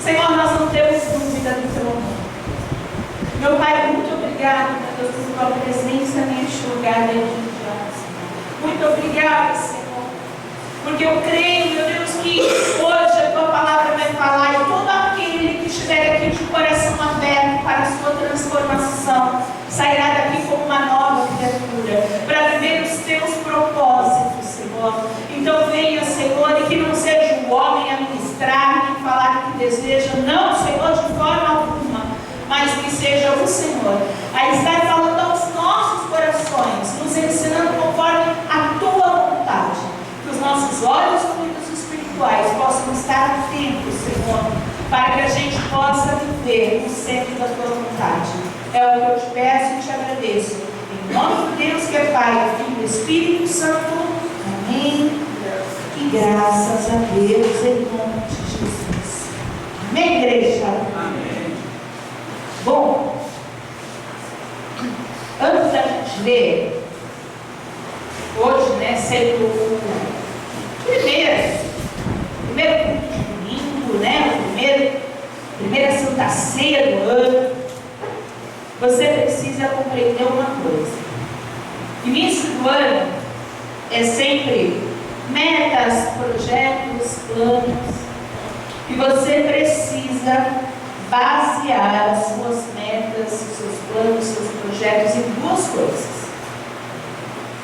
Senhor, nós não temos dúvida do teu amor. Meu Pai, muito obrigado, meu Deus, por tua presença neste lugar de dias. Muito obrigada, Senhor, porque eu creio, meu Deus, que hoje a tua palavra vai falar e todo aquele que estiver aqui de coração aberto para a sua transformação sairá daqui como uma nova criatura, para viver os teus propósitos, Senhor. Então venha, Senhor, e que não seja o homem a ministrar e falar o que deseja, não, Senhor, de forma alguma, mas que seja o Senhor a estar falando aos nossos corações, nos ensinando conforme a tua vontade, que os nossos olhos e espirituais possam estar atentos, Senhor, para que a gente possa viver no centro da tua vontade. É o que eu te peço e te agradeço. Em nome de Deus que é Pai, Filho e Espírito Santo. Amém. E graças a Deus em nome de Jesus. Amém, igreja? Amém. Bom, antes da gente ler, hoje, né, sendo o primeiro culto de domingo, né, primeira Santa Ceia do ano, você precisa compreender uma coisa. Início do ano é sempre metas, projetos, planos, e você precisa basear as suas metas, os seus planos, os seus projetos em duas coisas.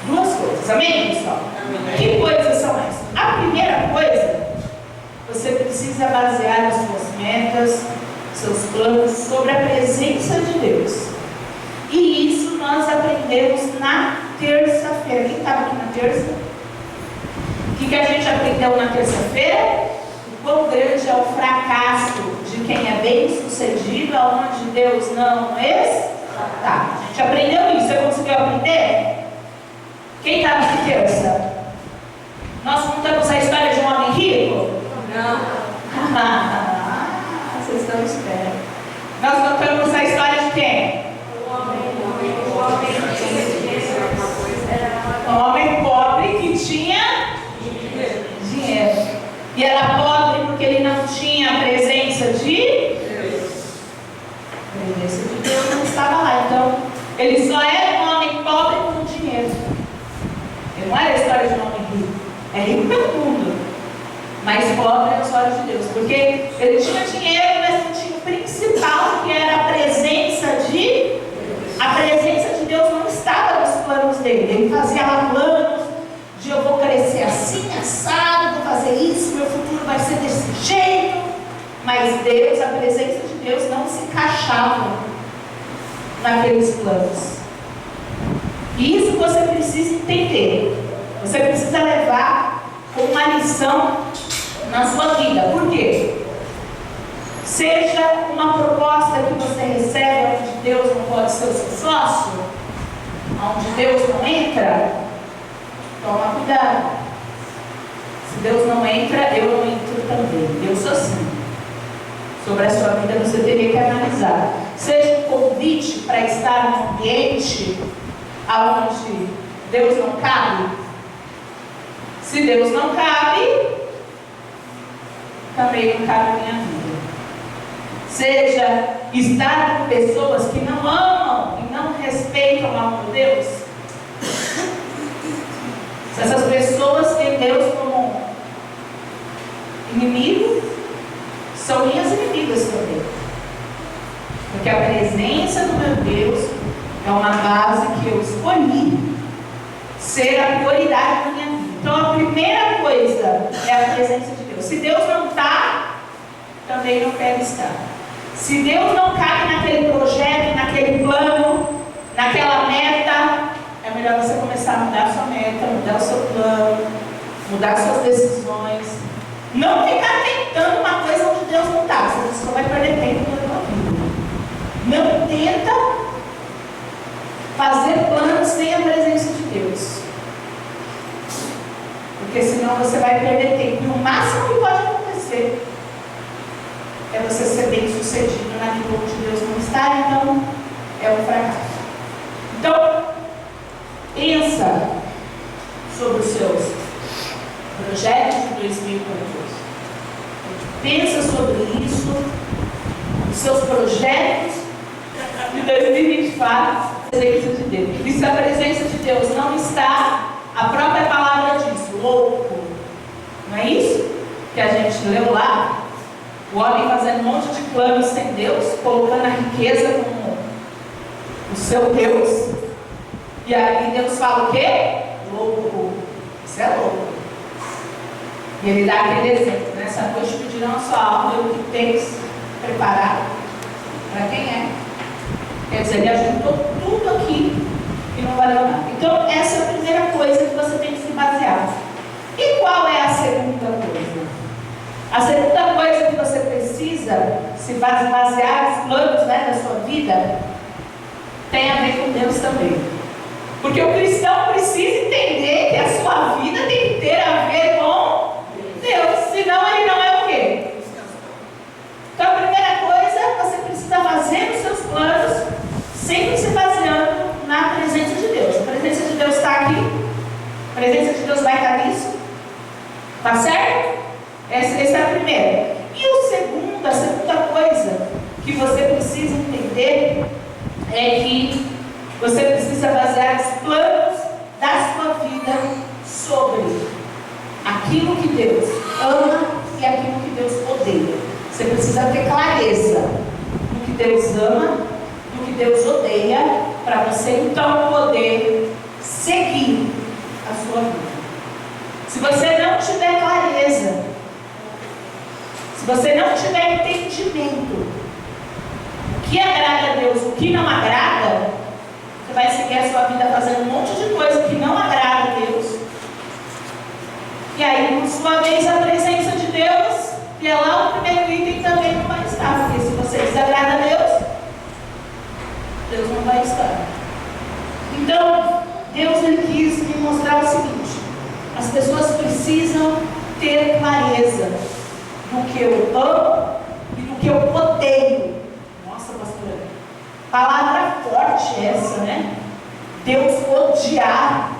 Duas coisas, amém, pessoal? Amém. Que coisas são essas? A primeira coisa, você precisa basear as suas metas, seus planos sobre a presença de Deus. E isso nós aprendemos na terça-feira. Quem estava aqui na terça? O que a gente aprendeu na terça-feira? O quão grande é o fracasso de quem é bem sucedido, aonde Deus não está. A gente aprendeu isso. Você conseguiu aprender? Quem estava na terça? Nós contamos a história de um homem rico? Não. Vocês estão esperando. Nós contamos a história de quem? Um homem pobre que tinha dinheiro. E era pobre porque ele não tinha a presença de Deus. A presença de Deus não estava lá. Então, ele só era um homem pobre com dinheiro. Ele não era a história de um homem rico. É rico pelo mundo, mas pobre aos olhos de Deus. Porque ele tinha dinheiro, mas não tinha o principal, que era a presença de Deus. A presença de Deus não estava nos planos dele. Ele fazia lá planos de eu vou crescer assim, assado, vou fazer isso, meu futuro vai ser desse jeito. Mas Deus, a presença de Deus não se encaixava naqueles planos. E isso você precisa entender. Você precisa levar como uma lição na sua vida. Por quê? Seja uma proposta que você recebe onde Deus não pode ser o seu sócio, onde Deus não entra, toma cuidado. Se Deus não entra, eu não entro também. Eu sou assim. Sobre a sua vida você teria que analisar. Seja um convite para estar num ambiente onde Deus não cabe. Se Deus não cabe, também não cabe a minha vida. Seja estar com pessoas que não amam e não respeitam o amor de Deus. Se essas pessoas têm Deus como inimigo, são minhas inimigas também. Porque a presença do meu Deus é uma base que eu escolhi ser a prioridade da minha vida. Então a primeira coisa é a presença de Deus. Se Deus não está, também não quero estar. Se Deus não cabe naquele projeto, naquele plano, naquela meta, é melhor você começar a mudar a sua meta, mudar o seu plano, mudar suas decisões. Não ficar tentando uma coisa onde Deus não está, você só vai perder tempo na sua vida. Não tenta fazer planos sem a presença de Deus. Porque senão você vai perder tempo. E o máximo que pode acontecer é você ser bem sucedido naquilo onde Deus não está, então é um fracasso. Então, pensa sobre os seus projetos de 2014. Pensa sobre isso seus projetos de 2024, a presença de Deus. E se a presença de Deus não está, a própria palavra diz, louco. Não é isso que a gente leu lá? O homem fazendo um monte de planos sem Deus, colocando a riqueza como o seu Deus. E aí Deus fala o quê? Louco. Isso é louco. E ele dá aquele exemplo. Nessa noite pedirão a sua alma e o que tens preparado para quem é. Quer dizer, ele ajuntou tudo aqui e não valeu nada. Então, essa é a primeira coisa que você tem que se basear. E qual é a segunda coisa? A segunda coisa que você precisa se basear os planos, né, da sua vida tem a ver com Deus também. Porque o cristão precisa entender que a sua vida tem que ter a ver com Deus, senão ele não é o quê? Então a primeira coisa, você precisa fazer os seus planos sempre se baseando na presença de Deus. A presença de Deus está aqui, a presença de Deus vai estar nisso, tá certo? Essa é a primeira. E a segunda coisa que você precisa entender é que você precisa basear os planos da sua vida sobre aquilo que Deus ama e aquilo que Deus odeia. Você precisa ter clareza do que Deus ama, do que Deus odeia, para você então poder seguir a sua vida. Se você não tiver clareza, se você não tiver entendimento, o que agrada a Deus, o que não agrada, você vai seguir a sua vida fazendo um monte de coisa que não agrada a Deus. E aí, por sua vez, a presença de Deus, que é lá o primeiro item, também não vai estar. Porque se você desagrada a Deus, Deus não vai estar. Então, Deus ele quis me mostrar o seguinte: as pessoas precisam ter clareza do que eu amo e do que eu odeio. Nossa, pastora, palavra forte essa, né? Deus odiar.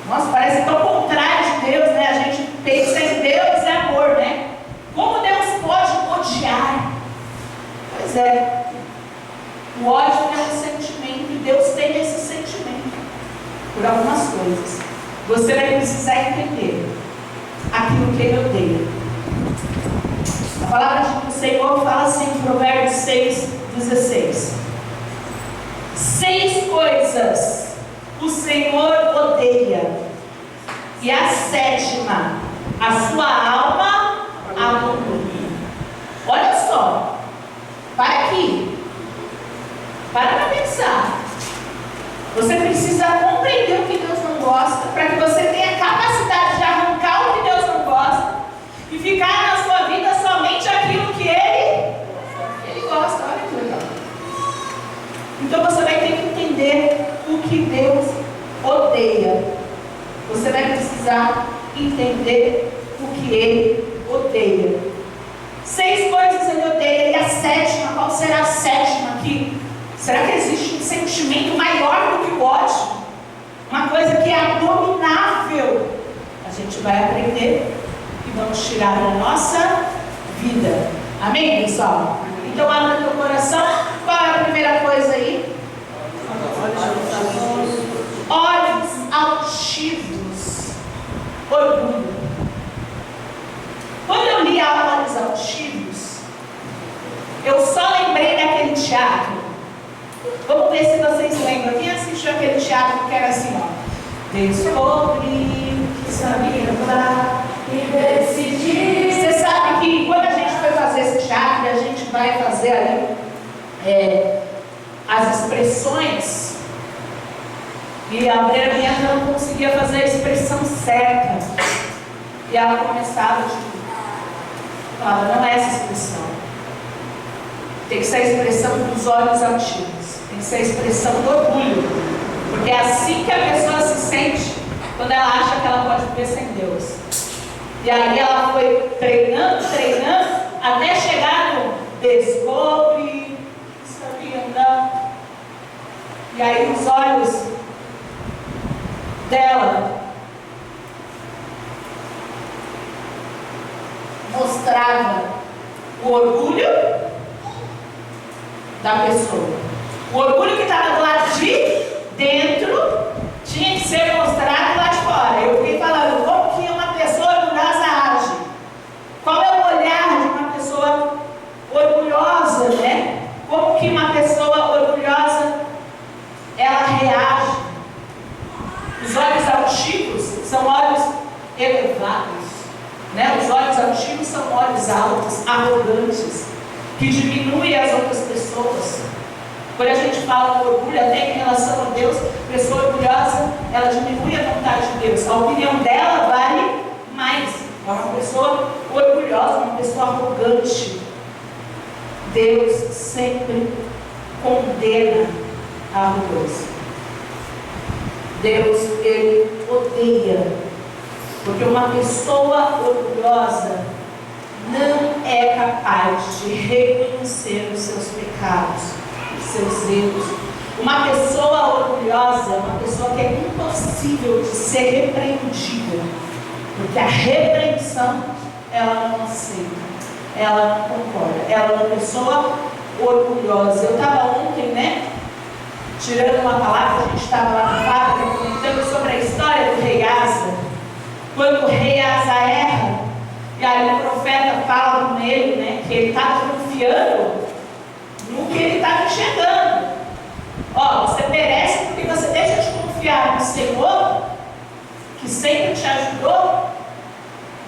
Nossa, parece tão contrário de Deus, né? A gente pensa em Deus e amor, né? Como Deus pode odiar? Pois é, o ódio é um sentimento e Deus tem esse sentimento por algumas coisas. Você vai precisar entender aquilo que Ele odeia. A palavra do Senhor fala assim em Provérbios 6,16: 6 coisas o Senhor odeia, e a 7ª, a sua alma abomina. Olha só, para aqui, para pensar. Você precisa compreender o que Deus não gosta, para que você tenha capacidade de arrancar o que Deus não gosta e ficar na sua vida somente aquilo que Ele gosta. Olha que legal. Então você vai ter que entender o que Deus odeia. Você vai precisar entender o que Ele odeia. 6 coisas Ele odeia. E a 7ª, qual será a 7ª aqui? Será que existe um sentimento maior do que o ódio? Uma coisa que é abominável. A gente vai aprender e vamos tirar da nossa vida. Amém, pessoal? Então abra teu coração. Qual é a primeira coisa aí? Olhos altivos. Orgulho. Quando eu li Olhos Altivos, eu só lembrei daquele teatro. Vamos ver se vocês lembram. Quem assistiu aquele teatro que era assim, ó? Descobri que sabia andar e decidi. Você sabe que quando a gente foi fazer esse teatro, a gente vai fazer ali as expressões, e a Andrea Bianca não conseguia fazer a expressão certa, e ela começava falava, não é essa expressão, tem que ser a expressão dos olhos altivos, tem que ser a expressão do orgulho, porque é assim que a pessoa se sente quando ela acha que ela pode viver sem Deus. E aí ela foi treinando, até chegar no descobre, sabia andar. E aí os olhos dela mostrava o orgulho da pessoa. O orgulho que estava do lado de dentro tinha que ser mostrado lá de fora. Eu fiquei falando, como que uma pessoa orgulhosa age? Qual é o olhar de uma pessoa orgulhosa, né? Como que uma pessoa orgulhosa, ela reage? Os olhos altivos são olhos elevados, né? Os olhos altivos são olhos altos, arrogantes, que diminuem as outras pessoas. Quando a gente fala do orgulho, até em relação a Deus, pessoa orgulhosa, ela diminui a vontade de Deus. A opinião dela vale mais. Uma pessoa orgulhosa, uma pessoa arrogante, Deus sempre condena a arrogância. Deus, Ele odeia, porque uma pessoa orgulhosa não é capaz de reconhecer os seus pecados, os seus erros. Uma pessoa orgulhosa, uma pessoa que é impossível de ser repreendida, porque a repreensão, ela não aceita, ela não concorda, ela é uma pessoa orgulhosa. Eu estava ontem, né, tirando uma palavra, a gente estava lá na fábrica, comentando sobre a história do rei Asa. Quando o rei Asa erra, e aí o profeta fala com ele, né, que ele estava confiando no que ele estava enxergando. Ó, você perece porque você deixa de confiar no Senhor, que sempre te ajudou,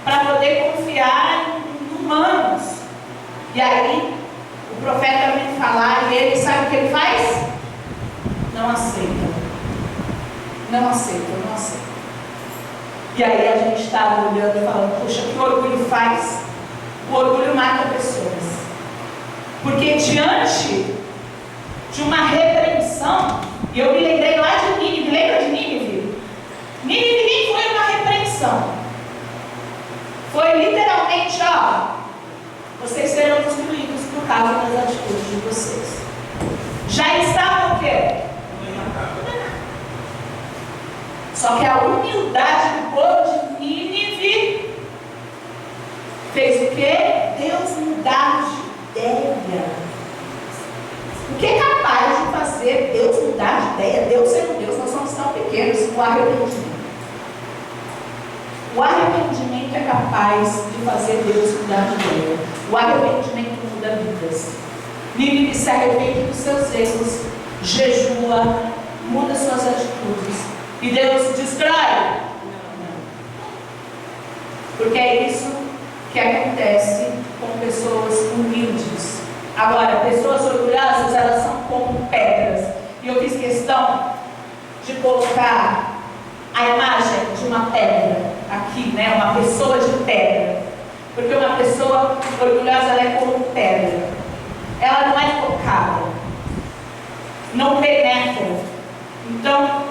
para poder confiar em humanos. E aí o profeta vem falar e ele sabe o que ele faz? Não aceita. Não aceita, não aceita. E aí a gente estava olhando e falando, puxa, o que o orgulho faz? O orgulho mata pessoas. Porque diante de uma repreensão, e eu me lembrei lá de Nínive, lembra de Nínive? Nínive nem foi uma repreensão. Foi literalmente, ó, vocês serão destruídos por causa das atitudes de vocês. Já estavam o quê? Só que a humildade do povo de Nínive fez o quê? Deus mudar de ideia. O que é capaz de fazer Deus mudar de ideia? Deus sendo Deus, nós somos tão pequenos. O arrependimento. O arrependimento é capaz de fazer Deus mudar de ideia. O arrependimento muda vidas. Nínive se arrepende dos seus erros, jejua, muda suas atitudes. E Deus destrói? Não. Porque é isso que acontece com pessoas humildes. Agora, pessoas orgulhosas, elas são como pedras. E eu fiz questão de colocar a imagem de uma pedra aqui, né? Uma pessoa de pedra. Porque uma pessoa orgulhosa, ela é como pedra. Ela não é tocada, não penetra. Então,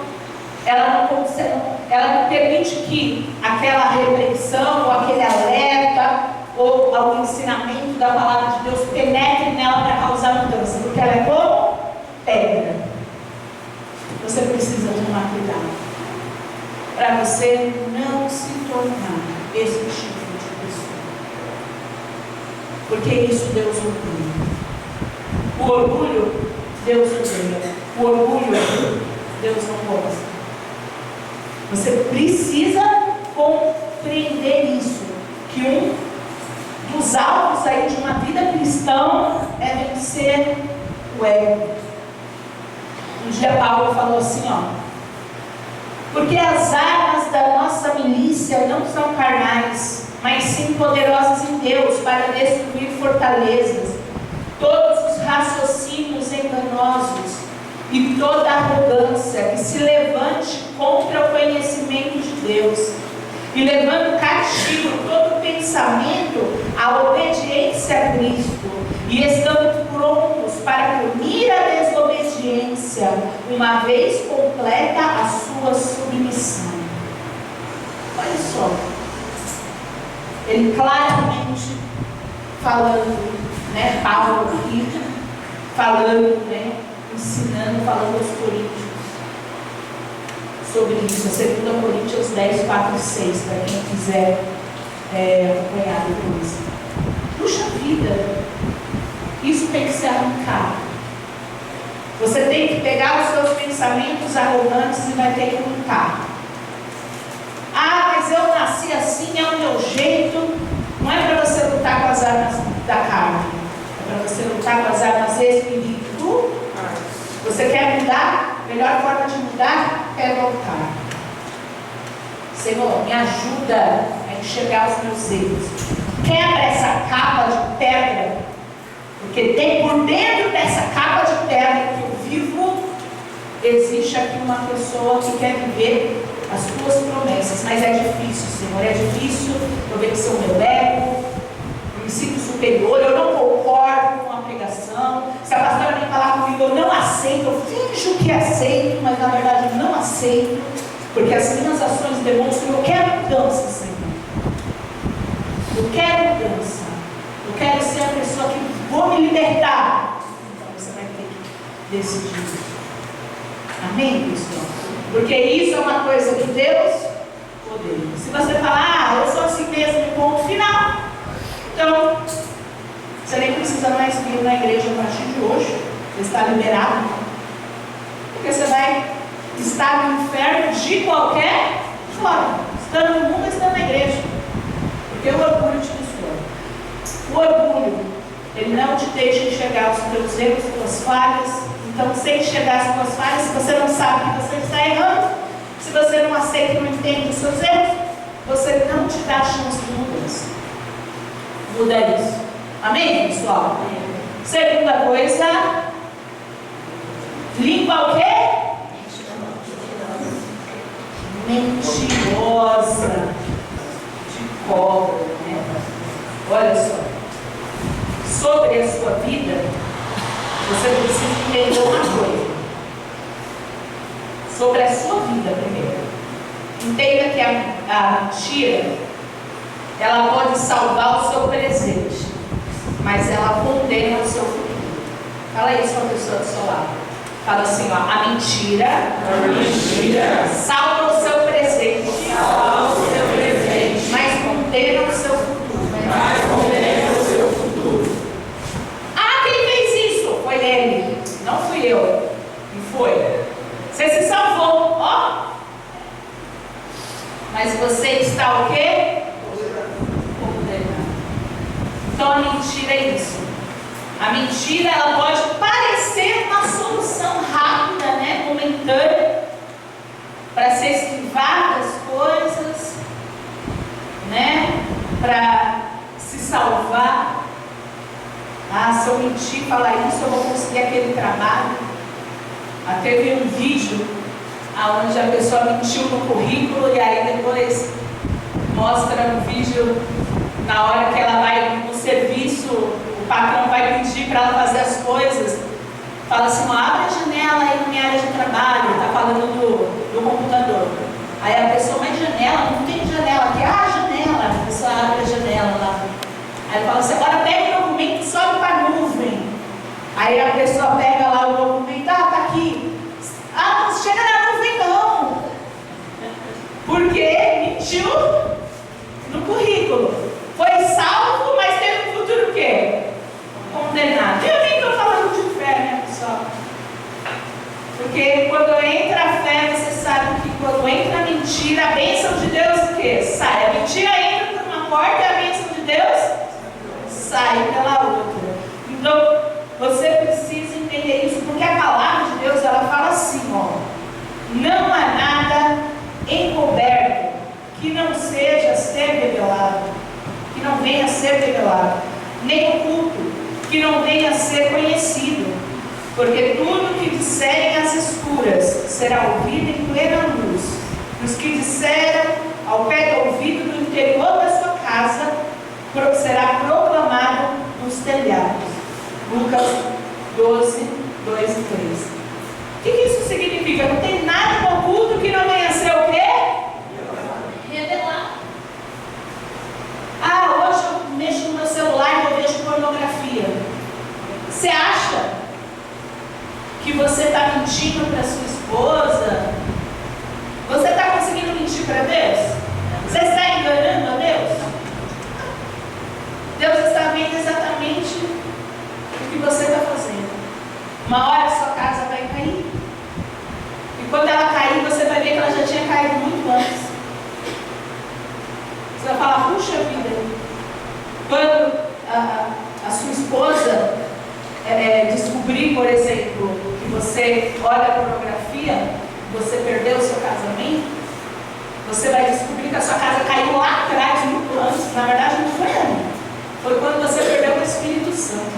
ela não permite que aquela repreensão, ou aquele alerta, ou algum ensinamento da palavra de Deus penetre nela para causar mudança, porque ela é como pedra. Você precisa tomar cuidado para você não se tornar esse tipo de pessoa, porque isso Deus odeia. O orgulho, Deus odeia. O orgulho, Deus não gosta. Você precisa compreender isso, que um dos alvos aí de uma vida cristã é vencer o ego. Um dia Paulo falou assim, ó, porque as armas da nossa milícia não são carnais, mas sim poderosas em Deus para destruir fortalezas, todos os raciocínios enganosos e toda arrogância que se levante contra o conhecimento de Deus, e levando castigo todo pensamento à obediência a Cristo, e estando prontos para punir a desobediência, uma vez completa a sua submissão. Olha só, ele claramente falando, né, Paulo aqui, falando, né, ensinando, falando aos coríntios sobre isso. 2 Coríntios 10, 4 e 6, para quem quiser acompanhar depois. Puxa vida, isso tem que ser arrancado. Você tem que pegar os seus pensamentos arrogantes e vai ter que lutar. Ah, mas eu nasci assim, é o meu jeito. Não é para você lutar com as armas da carne, é para você lutar com as armas espirituais. Você quer mudar? A melhor forma de mudar é voltar. Senhor, me ajuda a enxergar os meus erros. Quebra essa capa de pedra, porque por dentro dessa capa de pedra que eu vivo, existe aqui uma pessoa que quer viver as tuas promessas, mas é difícil, Senhor, é difícil. Eu venço o meu ego, eu me sinto superior, eu não concordo com a pregação. Se a pastora vem falar comigo, eu não aceito, eu finjo que aceito, mas na verdade eu não aceito, porque as minhas ações demonstram que eu quero mudança, Senhor. Eu quero mudança, eu quero ser a pessoa que vou me libertar. Então você vai ter que decidir. Amém, pessoal? Porque isso é uma coisa que Deus odeia. Se você falar, eu sou assim mesmo, ponto final, então você nem precisa mais vir na igreja a partir de hoje. Você está liberado. Porque você vai estar no inferno de qualquer forma, estando no mundo, estando na igreja. Porque o orgulho te destrói. O orgulho, ele não te deixa enxergar os teus erros, as tuas falhas. Então, sem enxergar as tuas falhas, se você não sabe que você está errando, se você não aceita e não entende os seus erros, você não te dá chance de mudança. Muda isso. Amém, pessoal? Segunda coisa, língua o quê? Mentirosa. De cobra, né? Olha só. Sobre a sua vida, você precisa entender uma coisa. Sobre a sua vida primeiro. Entenda que a mentira, ela pode salvar o seu presente, mas ela condena o seu futuro. Fala isso com a pessoa do seu lado. Fala assim, ó, a mentira salva o seu presente, mas condena o seu futuro. Ah, quem fez isso? Foi ele, não fui eu. E foi. Você se salvou, ó. Mas você está o quê? Condenado. Então a mentira é isso. A mentira, ela pode parecer uma solução rápida, né, momentânea, para se esquivar das coisas, né, para se salvar. Ah, se eu mentir e falar isso, eu vou conseguir aquele trabalho. Ah, teve um vídeo onde a pessoa mentiu no currículo e aí depois mostra no vídeo, na hora que ela vai no serviço, o patrão vai pedir para ela fazer as coisas, fala assim, ó, abre a janela aí na minha área de trabalho, está falando do computador. Aí a pessoa, mas janela? Não tem janela aqui. Ah, janela. A pessoa abre a janela lá. Aí ele fala assim, agora pega o documento e sobe para a nuvem. Aí a pessoa pega lá o documento, ah, tá aqui. Ah, não chega na nuvem não. Porque mentiu no currículo. Foi salvo, mas teve um futuro o quê? Condenado. Eu nem estou falando de fé, né, pessoal? Porque quando entra a fé, você sabe que quando entra a mentira, a bênção de Deus o quê? Sai. A mentira entra por uma porta e a bênção de Deus sai pela outra. Então, você precisa entender isso, porque a palavra de Deus, ela fala assim, ó, não há nada encoberto que não seja ser revelado, que não venha a ser revelado, nem oculto, que não venha a ser conhecido, porque tudo que disserem às escuras será ouvido em plena luz, e os que disseram ao pé do ouvido do interior da sua casa, será proclamado nos telhados. Lucas 12, 2 e 3. O que isso significa? Não tem nada no oculto que não venha a ser o quê? Revelar. Ah, hoje eu mexo no meu celular e eu vejo pornografia. Você acha que você está mentindo para sua esposa? Você está conseguindo mentir para Deus? Você está enganando a Deus? Deus vendo exatamente o que você está fazendo. Uma hora a sua casa vai você olha a pornografia, você perdeu o seu casamento, você vai descobrir que a sua casa caiu lá atrás, muito antes. Na verdade, não foi ali. Foi quando você perdeu o Espírito Santo.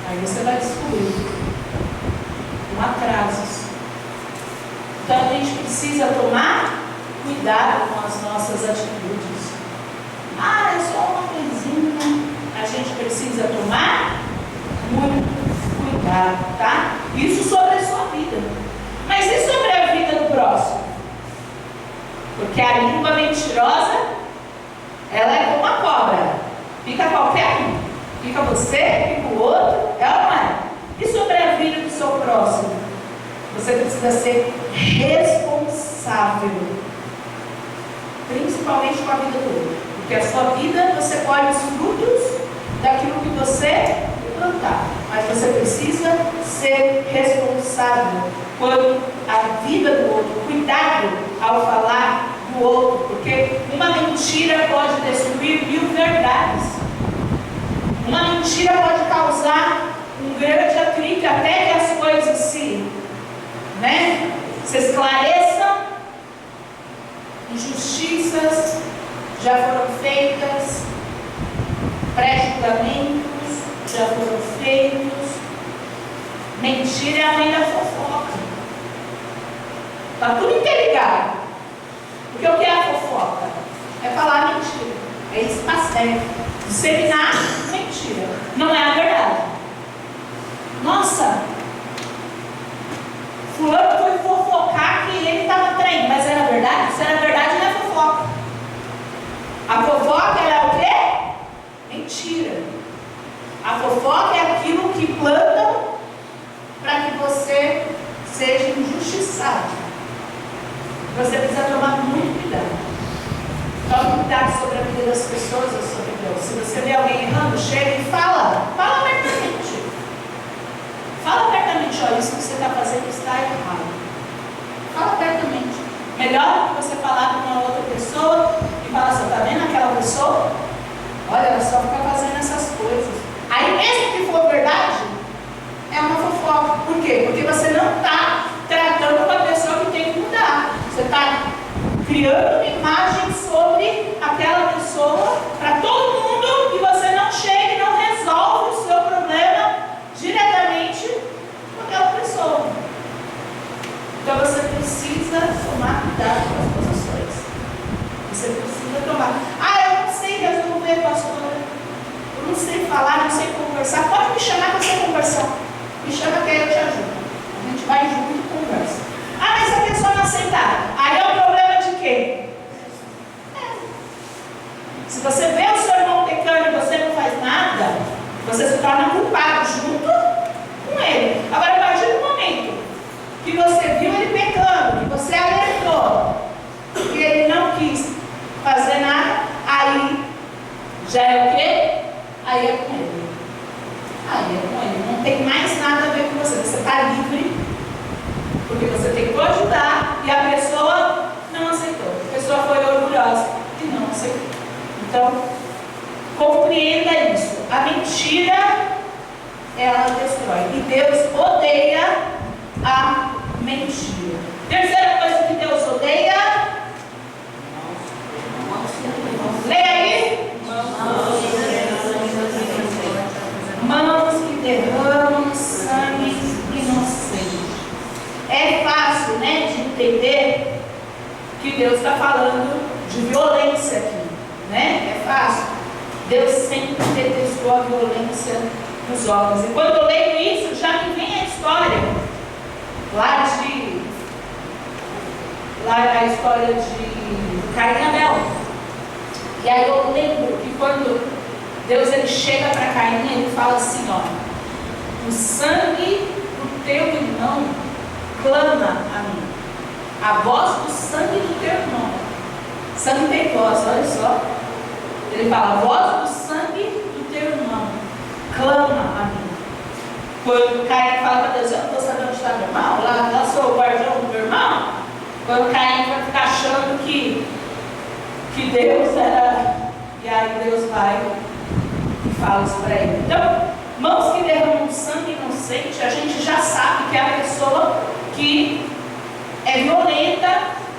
Aí você vai descobrir com atrasos. Então a gente precisa tomar cuidado com as nossas atitudes. É só uma coisinha. A gente precisa tomar muito cuidado, tá? Isso sobre a sua vida. Mas e sobre a vida do próximo? Porque a língua mentirosa, ela é como a cobra. Fica qualquer um. Fica você, fica o outro, é ou não é? E sobre a vida do seu próximo? Você precisa ser responsável. Principalmente com a vida do outro. Porque a sua vida, você colhe os frutos daquilo que você plantar. Mas você precisa ser responsável quanto à vida do outro. Cuidado ao falar do outro. Porque uma mentira pode destruir 1000 verdades. Uma mentira pode causar um grande atrito até que as coisas se esclareçam. Injustiças já foram feitas, pré-julgamentos já foram feitos. Mentira é a mãe da fofoca. Está tudo interligado. Porque o que é a fofoca? É falar mentira. É espalhar, disseminar mentira. Não é a verdade. Nossa, fulano foi fofocar que ele estava traindo, mas era verdade? Se era verdade, não é fofoca. A fofoca é o quê? Mentira. A fofoca é aquilo que plantam para que você seja injustiçado. Você precisa tomar muito cuidado. Tome cuidado sobre a vida das pessoas ou sobre Deus. Se você vê alguém errando, chega e fala abertamente. Fala abertamente, olha, isso que você está fazendo está errado. Fala abertamente. Melhor do que você falar com uma outra pessoa e falar assim, está vendo aquela pessoa? Olha, ela só fica fazendo essas coisas. Aí mesmo que for verdade, é uma fofoca. Por quê? Porque você não está tratando com a pessoa que tem que mudar. Você está criando uma imagem sobre aquela pessoa para todo mundo e você não chega e não resolve o seu problema diretamente com aquela pessoa. Então você precisa tomar cuidado com as posições. Você precisa tomar. Eu não sei resolver, pastora. Eu não sei falar, não sei conversar. Pode me chamar para você conversar. Me chama que aí eu te ajudo. A gente vai junto e conversa. Mas a pessoa não aceitar. Aí é o problema de quem? Se você vê o seu irmão pecando e você não faz nada, você se torna culpado junto com ele. Agora imagine o momento que você viu ele pecando, que você alertou, e ele não quis fazer nada, aí já é o quê? Aí é com ele. Aí é com ele. Não tem mais nada a ver com você. Você está livre, porque você tentou ajudar e a pessoa não aceitou. A pessoa foi orgulhosa e não aceitou. Então, compreenda isso. A mentira, ela destrói. E Deus odeia a mentira. Terceira coisa que Deus odeia. Leia aí. Mãos que derramam sangue inocente. É fácil, de entender que Deus está falando de violência aqui, É fácil. Deus sempre detestou a violência dos homens. E quando eu leio isso, já me vem a história a história de Caim e Abel. E aí eu lembro que quando Deus ele chega para Caim, ele fala assim, o sangue do teu irmão clama a mim. A voz do sangue do teu irmão. Sangue tem voz, olha só. Ele fala, a voz do sangue do teu irmão clama a mim. Quando Caim fala para Deus, eu não estou sabendo onde está meu irmão, lá sou o guardião do meu irmão. Quando Caim vai ficar achando que Deus era, e aí Deus vai e fala isso para ele. Então, Mãos que derramam sangue inocente, a gente já sabe que é a pessoa que é violenta,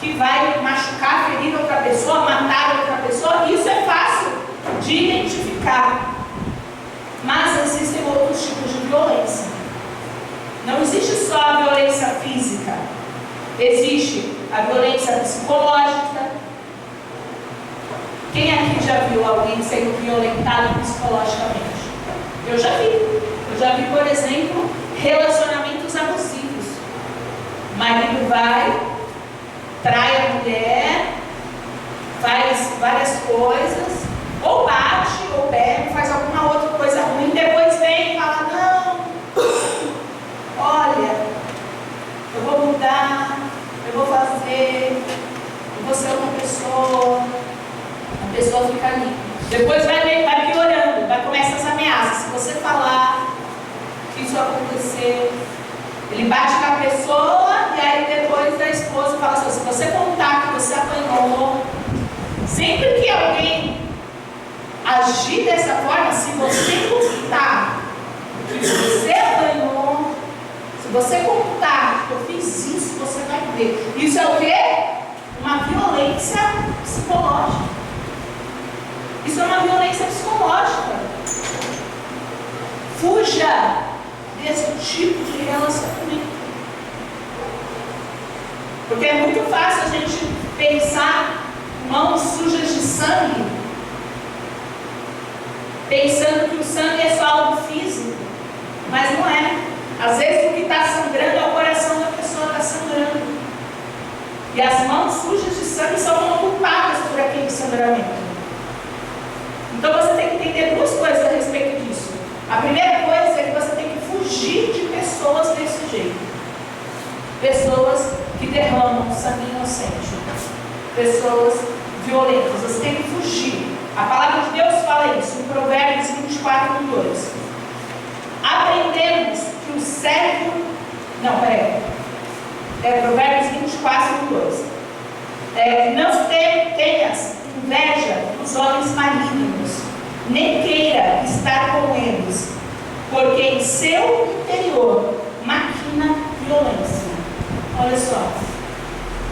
que vai machucar, ferir outra pessoa, matar outra pessoa. Isso é fácil de identificar. Mas existem outros tipos de violência. Não existe só a violência física. Existe a violência psicológica. Quem aqui já viu alguém sendo violentado psicologicamente? Eu já vi. Eu já vi, por exemplo, relacionamentos abusivos. O marido vai, trai a mulher, faz várias coisas, ou bate, ou pega, faz alguma outra coisa ruim, depois vem e fala, não, olha, eu vou mudar, eu vou fazer, eu vou ser outra pessoa. A pessoa fica ali. Depois vai piorando, vai começar as ameaças. Se você falar que isso aconteceu, ele bate com a pessoa e aí depois a esposa fala assim, se você contar que você apanhou, sempre que alguém agir dessa forma, se você contar que você apanhou, se você contar que eu fiz isso, você vai ver. Isso é o quê? Uma violência psicológica. Isso é uma violência psicológica. Fuja desse tipo de relacionamento. Porque é muito fácil a gente pensar mãos sujas de sangue, pensando que o sangue é só algo físico, mas não é. Às vezes o que está sangrando é o coração da pessoa que está sangrando. E as mãos sujas de sangue são culpadas por aquele sangramento. Então você tem que entender duas coisas a respeito disso. A primeira coisa é que você tem que fugir de pessoas desse jeito. Pessoas que derramam sangue inocente. Pessoas violentas. Você tem que fugir. A palavra de Deus fala isso em Provérbios 24:2. Aprendemos que o servo... Provérbios 24:2. Não tenhas inveja dos homens malignos, nem queira estar com eles, porque em seu interior maquina violência. Olha só,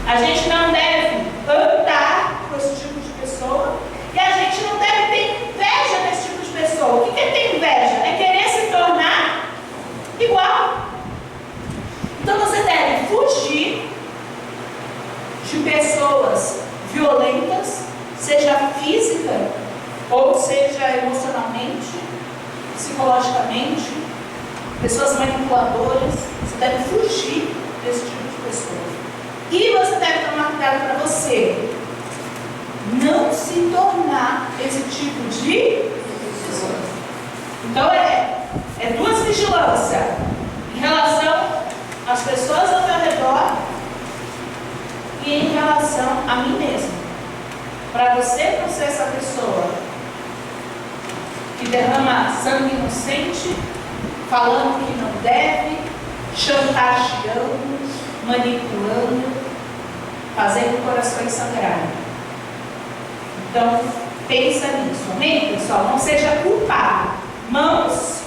a gente não deve andar com esse tipo de pessoa e a gente não deve ter inveja desse tipo de pessoa. O que é ter inveja? É querer se tornar igual. Então você deve fugir de pessoas violentas, seja física ou seja emocionalmente, psicologicamente, pessoas manipuladoras. Você deve fugir desse tipo de pessoa. E você deve tomar cuidado para você não se tornar esse tipo de pessoa. Então é duas vigilâncias em relação às pessoas ao meu redor e em relação a mim mesmo. Para você não ser essa pessoa que derrama sangue inocente, falando que não deve, chantageando, manipulando, fazendo corações sangrarem. Então, pensa nisso, amém, pessoal? Não seja culpado. Mãos,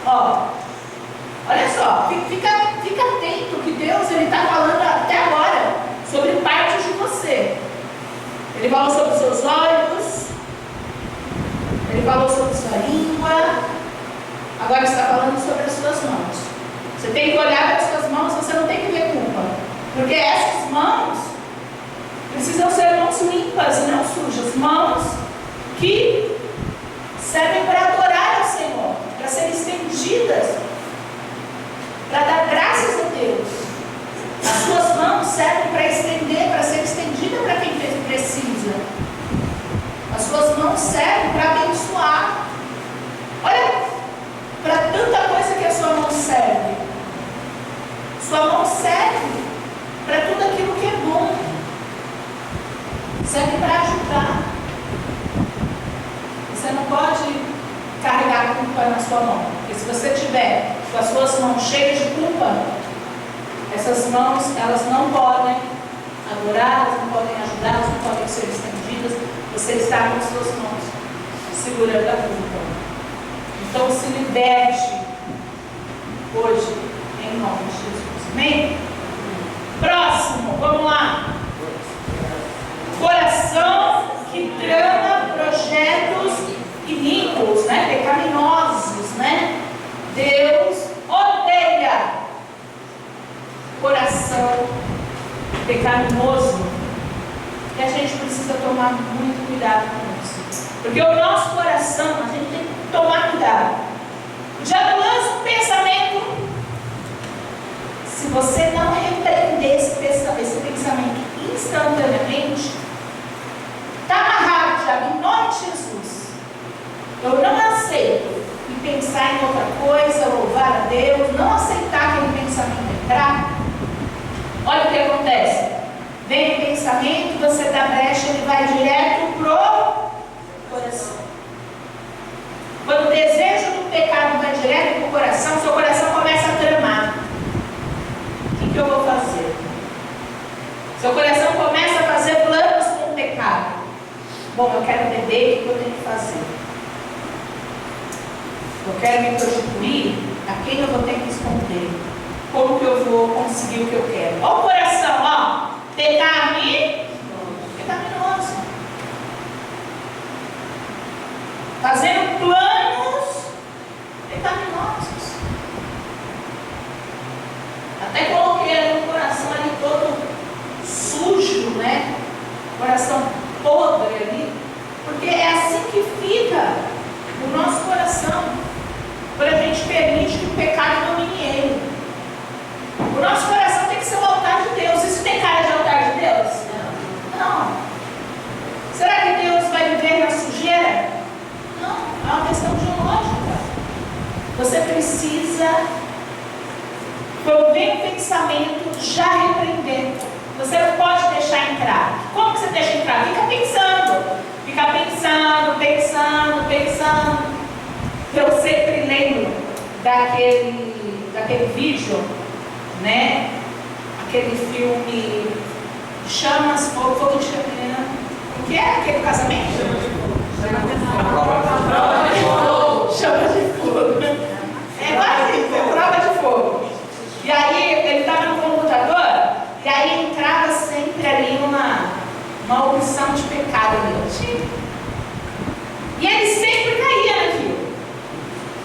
olha só, fica atento que Deus está falando até agora sobre partes de você. Ele falou sobre os seus olhos, ele falou sobre sua língua, agora está falando sobre as suas mãos. Você tem que olhar para as suas mãos, você não tem que ver culpa, porque essas mãos precisam ser mãos limpas e não sujas, mãos que servem para adorar ao Senhor, para serem estendidas, para dar graças a Deus. As suas mãos servem para estender, para ser estendida para quem precisa. As suas mãos servem para abençoar. Olha, para tanta coisa que a sua mão serve. Sua mão serve para tudo aquilo que é bom. Serve para ajudar. Você não pode carregar culpa na sua mão. Porque se você tiver com as suas mãos cheias de culpa, essas mãos, elas não podem adorar, elas não podem ajudar, elas não podem ser estendidas. Você está com as suas mãos segurando a culpa. Então se livre liberte hoje, em nome de Jesus. Amém? Próximo, vamos lá. Coração que trama projetos iníquos, né? Pecaminosos, né? Deus odeia coração pecaminoso. E a gente precisa tomar muito cuidado com isso. Porque o nosso coração, a gente tem que tomar cuidado. O diabo lança um pensamento. Se você não repreender esse pensamento instantaneamente, está amarrado, diabo, em nome de Jesus. Eu não aceito e pensar em outra coisa, louvar a Deus, não aceitar aquele pensamento entrar. Olha o que acontece. Vem o pensamento, você dá brecha, ele vai direto pro coração. Quando o desejo do pecado vai direto pro coração, seu coração começa a tramar. O que eu vou fazer? Seu coração começa a fazer planos com o pecado. Bom, eu quero beber, o que eu tenho que fazer? Eu quero me prostituir, a quem eu vou ter que esconder? Como que eu vou conseguir o que eu quero? Olha o coração, ó. Pecaminoso. Fazendo planos pecaminosos. Até coloquei ali o coração ali todo sujo, né? Coração podre ali. Porque é assim que fica o nosso coração. Quando a gente permite que o pecado domine ele. O nosso coração tem que ser o altar de Deus. Isso tem cara de altar de Deus? Não. Será que Deus vai viver na sujeira? Não. É uma questão geológica. Você precisa, quando vem o pensamento, já repreender. Você não pode deixar entrar. Como que você deixa entrar? Fica pensando. Fica pensando, pensando, pensando. Eu sempre lembro daquele vídeo, né? Aquele filme Chamas, Fogo de Chama. O que é aquele casamento? Chama de fogo. É quase isso, prova de fogo. E aí ele estava no computador, e aí entrava sempre ali uma opção de pecado ali. E ele sempre caía naquilo.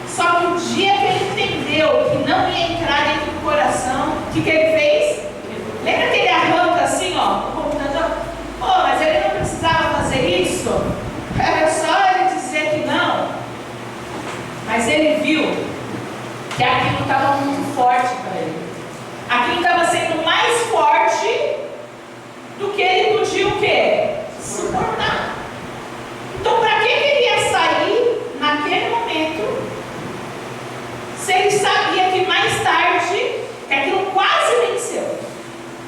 Só que o dia que ele entendeu que não ia entrar dentro do coração, o que ele fez? Lembra que ele arranca assim, ó, o computador? Pô, mas ele não precisava fazer isso? Era só ele dizer que não. Mas ele viu que aquilo estava muito forte para ele. Aquilo estava sendo mais forte do que ele podia o quê? Suportar. Então, para que ele ia sair naquele momento, se ele sabia que mais tarde, que aquilo quase venceu?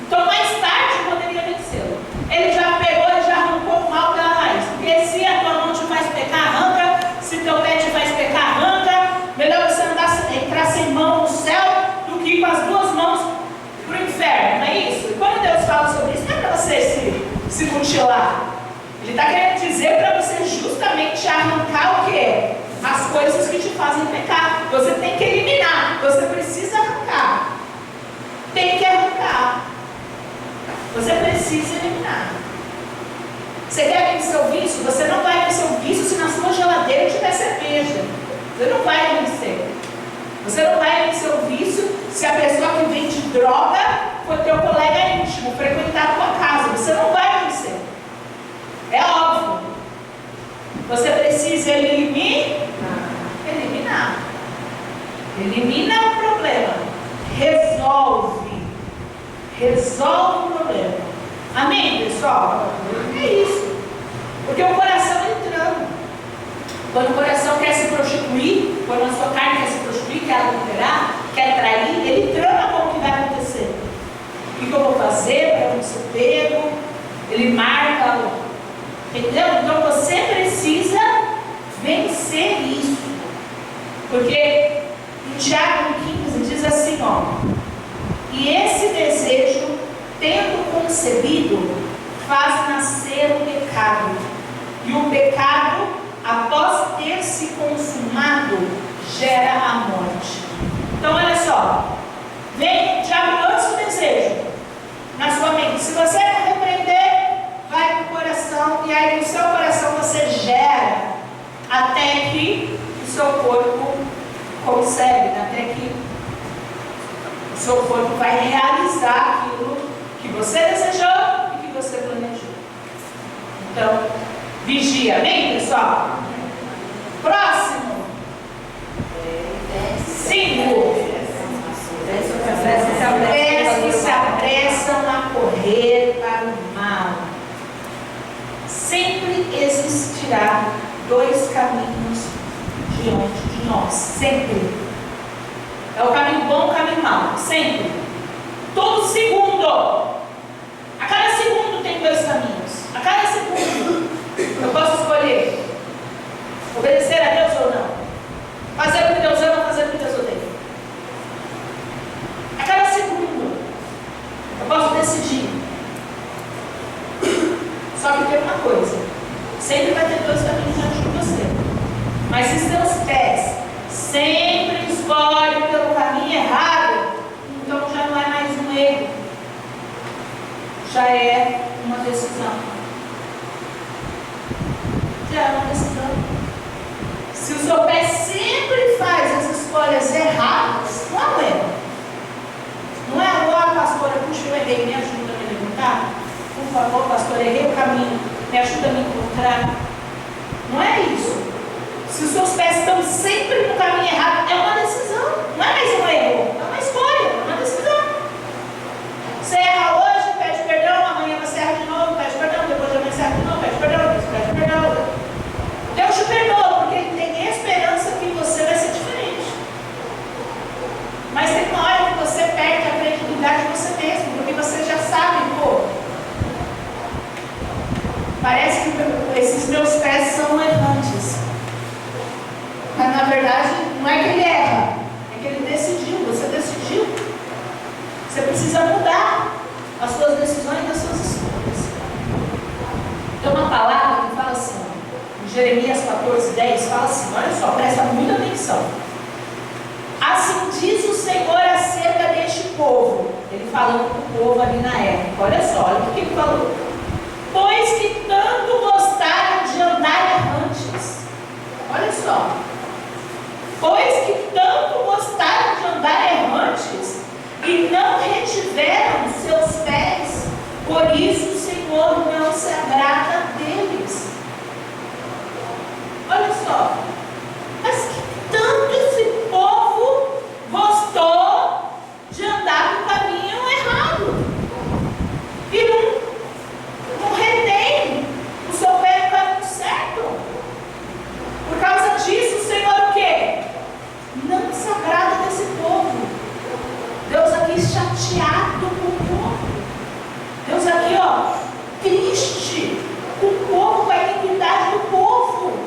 Então, mais tarde poderia vencê-lo. Ele já pegou, ele já arrancou o mal pela raiz. Porque se a tua mão te faz pecar, arranca. Se teu pé te faz pecar, arranca. Melhor você entrar sem mão no céu do que ir com as duas mãos para o inferno, não é isso? E quando Deus fala sobre isso, não é para você se mutilar. Ele está querendo dizer para você justamente arrancar o quê? As coisas que te fazem pecar. Você tem que eliminar. Você precisa arrancar. Tem que arrancar. Você precisa eliminar. Você quer vencer o vício? Você não vai vencer o vício se na sua geladeira tiver cerveja. Você não vai vencer. Você não vai vencer o vício se a pessoa que vende droga for teu colega íntimo, frequentar a tua casa. Você não vai vencer. É óbvio. Você precisa eliminar. Elimina o problema. Resolve o problema. Amém, pessoal? É isso. Porque o coração entrando. Quando o coração quer se prostituir, quando a sua carne quer se prostituir, quer adulterar, quer trair, ele trama com o que vai acontecer. O que eu vou fazer para não ser pego? Ele marca. Entendeu? Então você precisa vencer isso. Porque em Tiago 15 diz assim, ó. E esse desejo, tendo concebido, faz nascer o pecado. E o pecado, após ter se consumado, gera a morte. Então, olha só. Vem, já lança o desejo na sua mente. Se você não repreender, vai para o coração. E aí no seu coração você gera até que o seu corpo consegue, até que o seu corpo vai realizar aquilo que você desejou e que você planejou. Então, vigia. Amém, pessoal? Próximo. 5. Que se apressam a correr para o mal. Sempre existirá dois caminhos diante de nós. Sempre. É o caminho bom e o caminho mau. Sempre. Todo segundo. A cada segundo tem dois caminhos. A cada segundo. Eu posso escolher obedecer a Deus ou não. Fazer o que Deus ama, fazer o que Deus odeia. A cada segundo eu posso decidir. Só que tem uma coisa: sempre vai ter dois caminhos diante de você. Mas se seus pés sempre escolhem pelo caminho errado, então já não é mais um erro, já é uma decisão. Já é uma decisão. Se o seu pé sempre faz as escolhas erradas, não é um erro. Não é, ó, pastora, puxa, eu errei, me ajuda a me levantar? Por favor, pastor, errei o caminho, me ajuda a me encontrar. Não é isso. Se os seus pés estão sempre no caminho errado, é uma decisão. Não é mais um erro, é uma escolha, é uma decisão. Você erra hoje, pede perdão, amanhã você erra de novo, pede perdão, depois de amanhã você erra de novo, pede perdão, depois pede perdão. Deus te perdoa, porque Ele tem esperança que você vai ser diferente. Mas tem uma hora que você perde a credibilidade de você mesmo, porque você já sabe, pô, parece que esses meus pés são errantes. Mas na verdade não é que ele erra, é que ele decidiu, você decidiu. Você precisa mudar as suas decisões e as suas escolhas. Tem uma palavra que fala assim, em Jeremias 14:10, fala assim, olha só, presta muita atenção. Assim diz o Senhor acerca deste povo. Ele falando com o povo ali na época. Olha só, olha o que ele falou. Pois que tanto gostaram de andar errantes. Olha só. Pois que tanto gostaram de andar errantes e não retiveram seus pés, por isso o Senhor não se agrada deles. Olha só. Mas que tanto esse povo gostou de andar no caminho errado e não retém o seu pé no caminho certo. Por causa disso, o Senhor o quê? Não se agrada desse povo. Deus aqui chateado com o povo. Deus aqui, ó, triste com o povo, com a iniquidade do povo.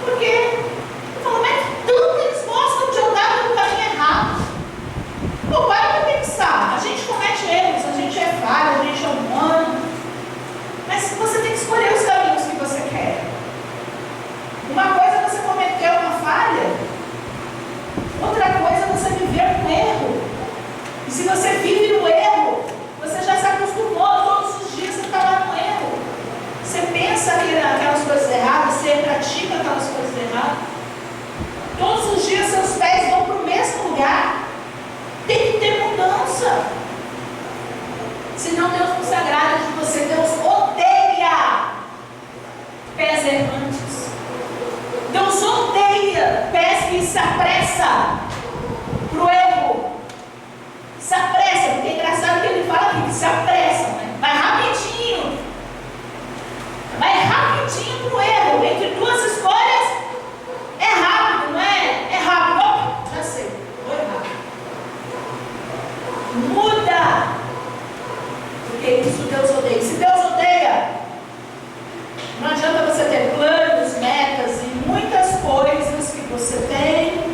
Por quê? Ele falou, mas tanto eles gostam de andar no caminho errado. Pô, para pra pensar. A gente comete erros, a gente é falho, a gente é humano. Mas você tem que escolher os caminhos que você quer. Uma coisa é você cometer uma falha, outra coisa é você viver um erro. E se você vive no erro, você já se acostumou, todos os dias você está lá no erro. Você pensa naquelas coisas erradas, você pratica aquelas coisas erradas. Todos os dias seus pés vão para o mesmo lugar. Tem que ter mudança. Senão Deus não se agrada de você. Deus odeia pés errantes. Deus odeia pés que se apressa para o erro. Se apressa, porque é engraçado que ele fala aqui, que se apressa, né? Vai rapidinho. Vai rapidinho para o erro. Entre duas escolhas, é rápido, não é? É rápido. Opa, já sei, vou errar. Muda. Porque isso Deus odeia. Se Deus odeia, não adianta você ter planos, metas e muitas coisas que você tem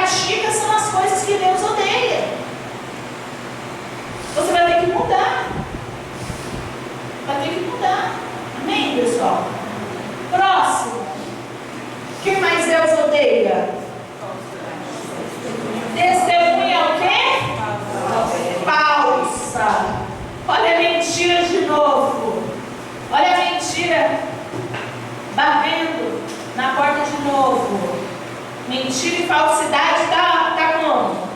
pratica são as coisas que Deus odeia. Você vai ter que mudar. Vai ter que mudar. Amém, pessoal? Próximo. O que mais Deus odeia? Testemunha o quê? Falsa. Olha a mentira de novo. Olha a mentira batendo na porta de novo. Mentira e falsidade está como?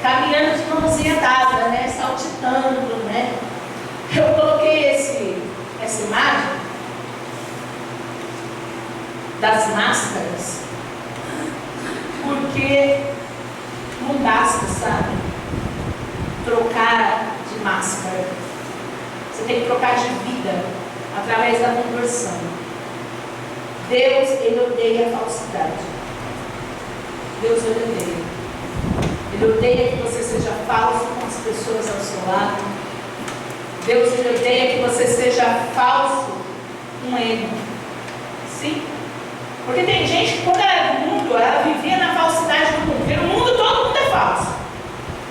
Caminhando de mãozinha dada, né? Saltitando, né? Eu coloquei essa imagem das máscaras porque não basta, sabe? Trocar de máscara. Você tem que trocar de vida através da conversão. Deus, Ele odeia a falsidade. Deus, Ele odeia. Ele odeia que você seja falso com as pessoas ao seu lado. Deus, Ele odeia que você seja falso com Ele. Sim? Porque tem gente que quando ela era do mundo, ela vivia na falsidade do mundo. Porque no mundo todo mundo é falso.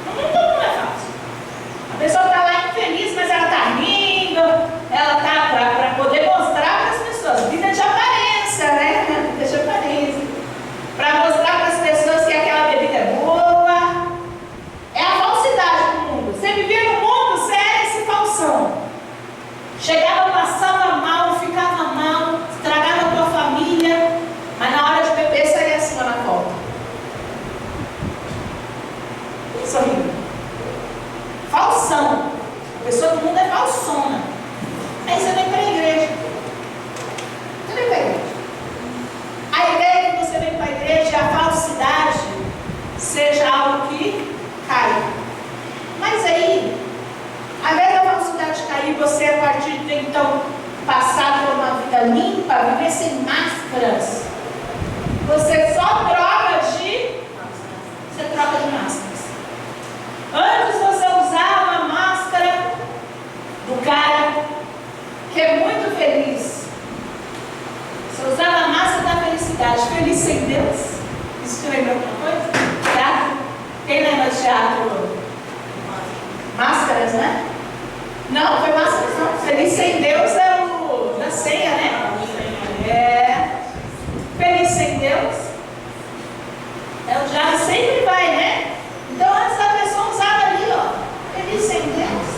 No mundo todo mundo é falso. A pessoa está lá infeliz, mas ela está rindo. Ela está para poder mostrar para as pessoas. Vida de aparência, né? Vida de aparência. Para mostrar para as pessoas que aquela bebida é boa. É a falsidade do mundo. Você vivia no mundo, você era esse falsão. Chegava, passava mal, ficava mal, estragava a tua família, mas na hora de beber saía assim na volta. Sorrindo. Falsão. A pessoa do mundo é falsona. Aí você vem para a igreja. Você vem para a igreja. A ideia é que você vem para a igreja e a falsidade seja algo que cai. Mas aí, ao invés da falsidade cair, você a partir de então passar por uma vida limpa, viver sem máscaras, você só troca de máscaras. Antes você usava a máscara do cara que é muito feliz. Você usava a máscara da felicidade. Feliz sem Deus. Isso te lembra alguma coisa? Teatro? Quem lembra de teatro? Máscaras, né? Não, foi máscaras não. Feliz sem Deus é o da ceia, né? É. Feliz sem Deus. É o diabo sempre vai, né? Então antes a pessoa usava ali, ó. Feliz sem Deus.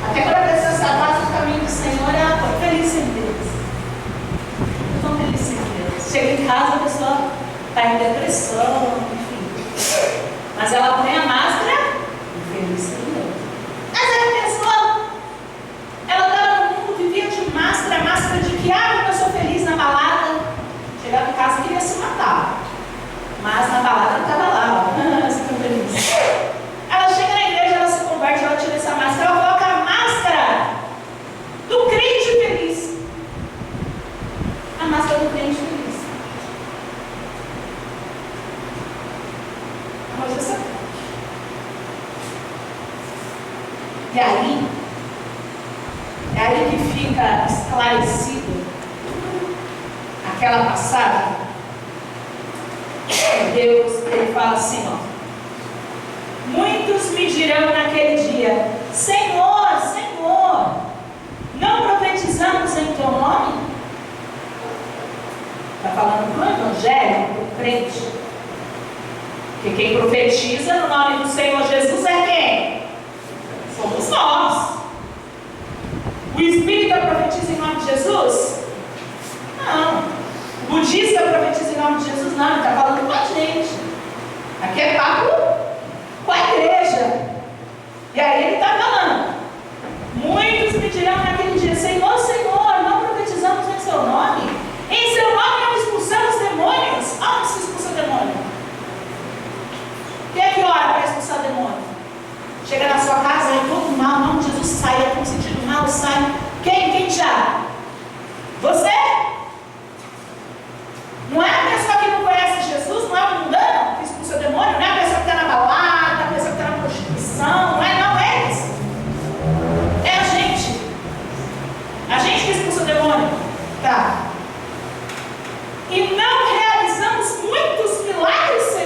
Até quando a pessoa se afasta do caminho do Senhor, ela fala, feliz sem Deus. Eu estou feliz sem Deus. Chega em casa, a pessoa está em depressão, enfim. Mas ela põe a máscara e feliz sem Deus. Mas aí a pessoa, ela estava no mundo, vivia de máscara, máscara de que, eu sou feliz na balada. Chegava em casa e queria se matar. Mas na balada ela estava lá, ó. Você está feliz. Ela chega na igreja, ela se converte, ela tira essa máscara, ela coloca a máscara do crente feliz. A máscara do crente feliz. Mas você sabe. E aí, é aí que fica esclarecido aquela passagem. Deus, Ele fala assim, ó. Muitos me dirão naquele dia, Senhor, Senhor, não profetizamos em teu nome? Está falando para o evangelho, para o crente. Porque quem profetiza no nome do Senhor Jesus é quem? Somos nós. O espírita profetiza em nome de Jesus? Não. O budista profetiza em nome de Jesus? Não. Ele está falando com a gente. Aqui é papo com a igreja. E aí ele está falando. Muitos me dirão naquele dia, Senhor, Senhor, não profetizamos em seu nome? Em seu nome não expulsamos demônios? Onde se expulsa demônio? Quem é que ora para expulsar demônio? Chega na sua casa e todo mal, não, Jesus sai, é com sentido mal, sai. Quem já? Você? Não é a pessoa que não conhece Jesus, não é o mundano que expulsa demônio, não é a pessoa que está na balada, a pessoa que está na prostituição, não é isso. É a gente. A gente que expulsa o demônio. Tá. E não realizamos muitos milagres, Senhor.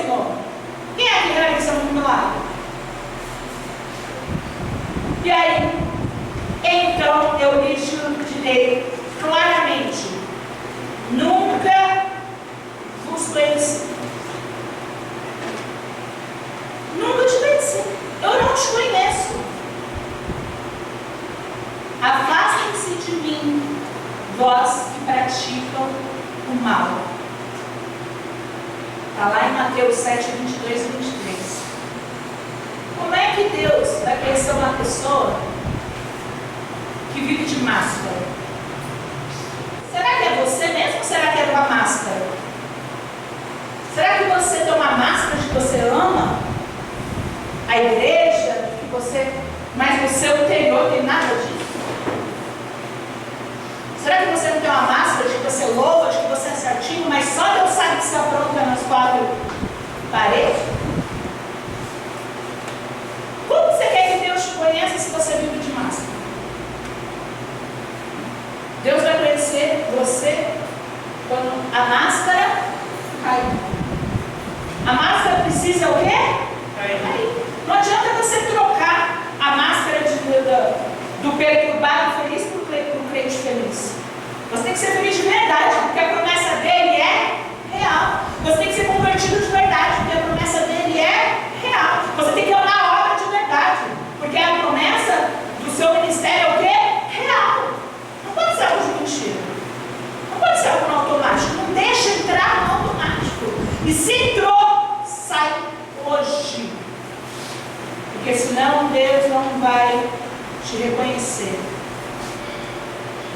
vós que praticam o mal. Está lá em Mateus 7, 22 e 23. Como é que Deus vai conhecer uma pessoa que vive de máscara? Será que é você mesmo ou será que é uma máscara? Será que você tem uma máscara de que você ama a igreja, que você, mas no seu interior tem nada disso? Será que você não tem uma máscara de que você louva, de que você é certinho, mas só Deus sabe que você apronta nas quatro paredes? Como você quer que Deus te conheça se você vive de máscara? Deus vai conhecer você quando a máscara cai. A máscara precisa o quê? Cair. Não adianta você trocar a máscara do perturbado feliz por crente feliz. Você tem que ser feliz de verdade, porque a promessa dele é real. Você tem que ser convertido de verdade, porque a promessa dele é real. Você tem que amar a obra de verdade, porque a promessa do seu ministério é o quê? Real. Não pode ser algo de mentira. Não pode ser algo no automático. Não deixa entrar no automático. E se entrou, sai hoje. Porque senão Deus não vai te reconhecer.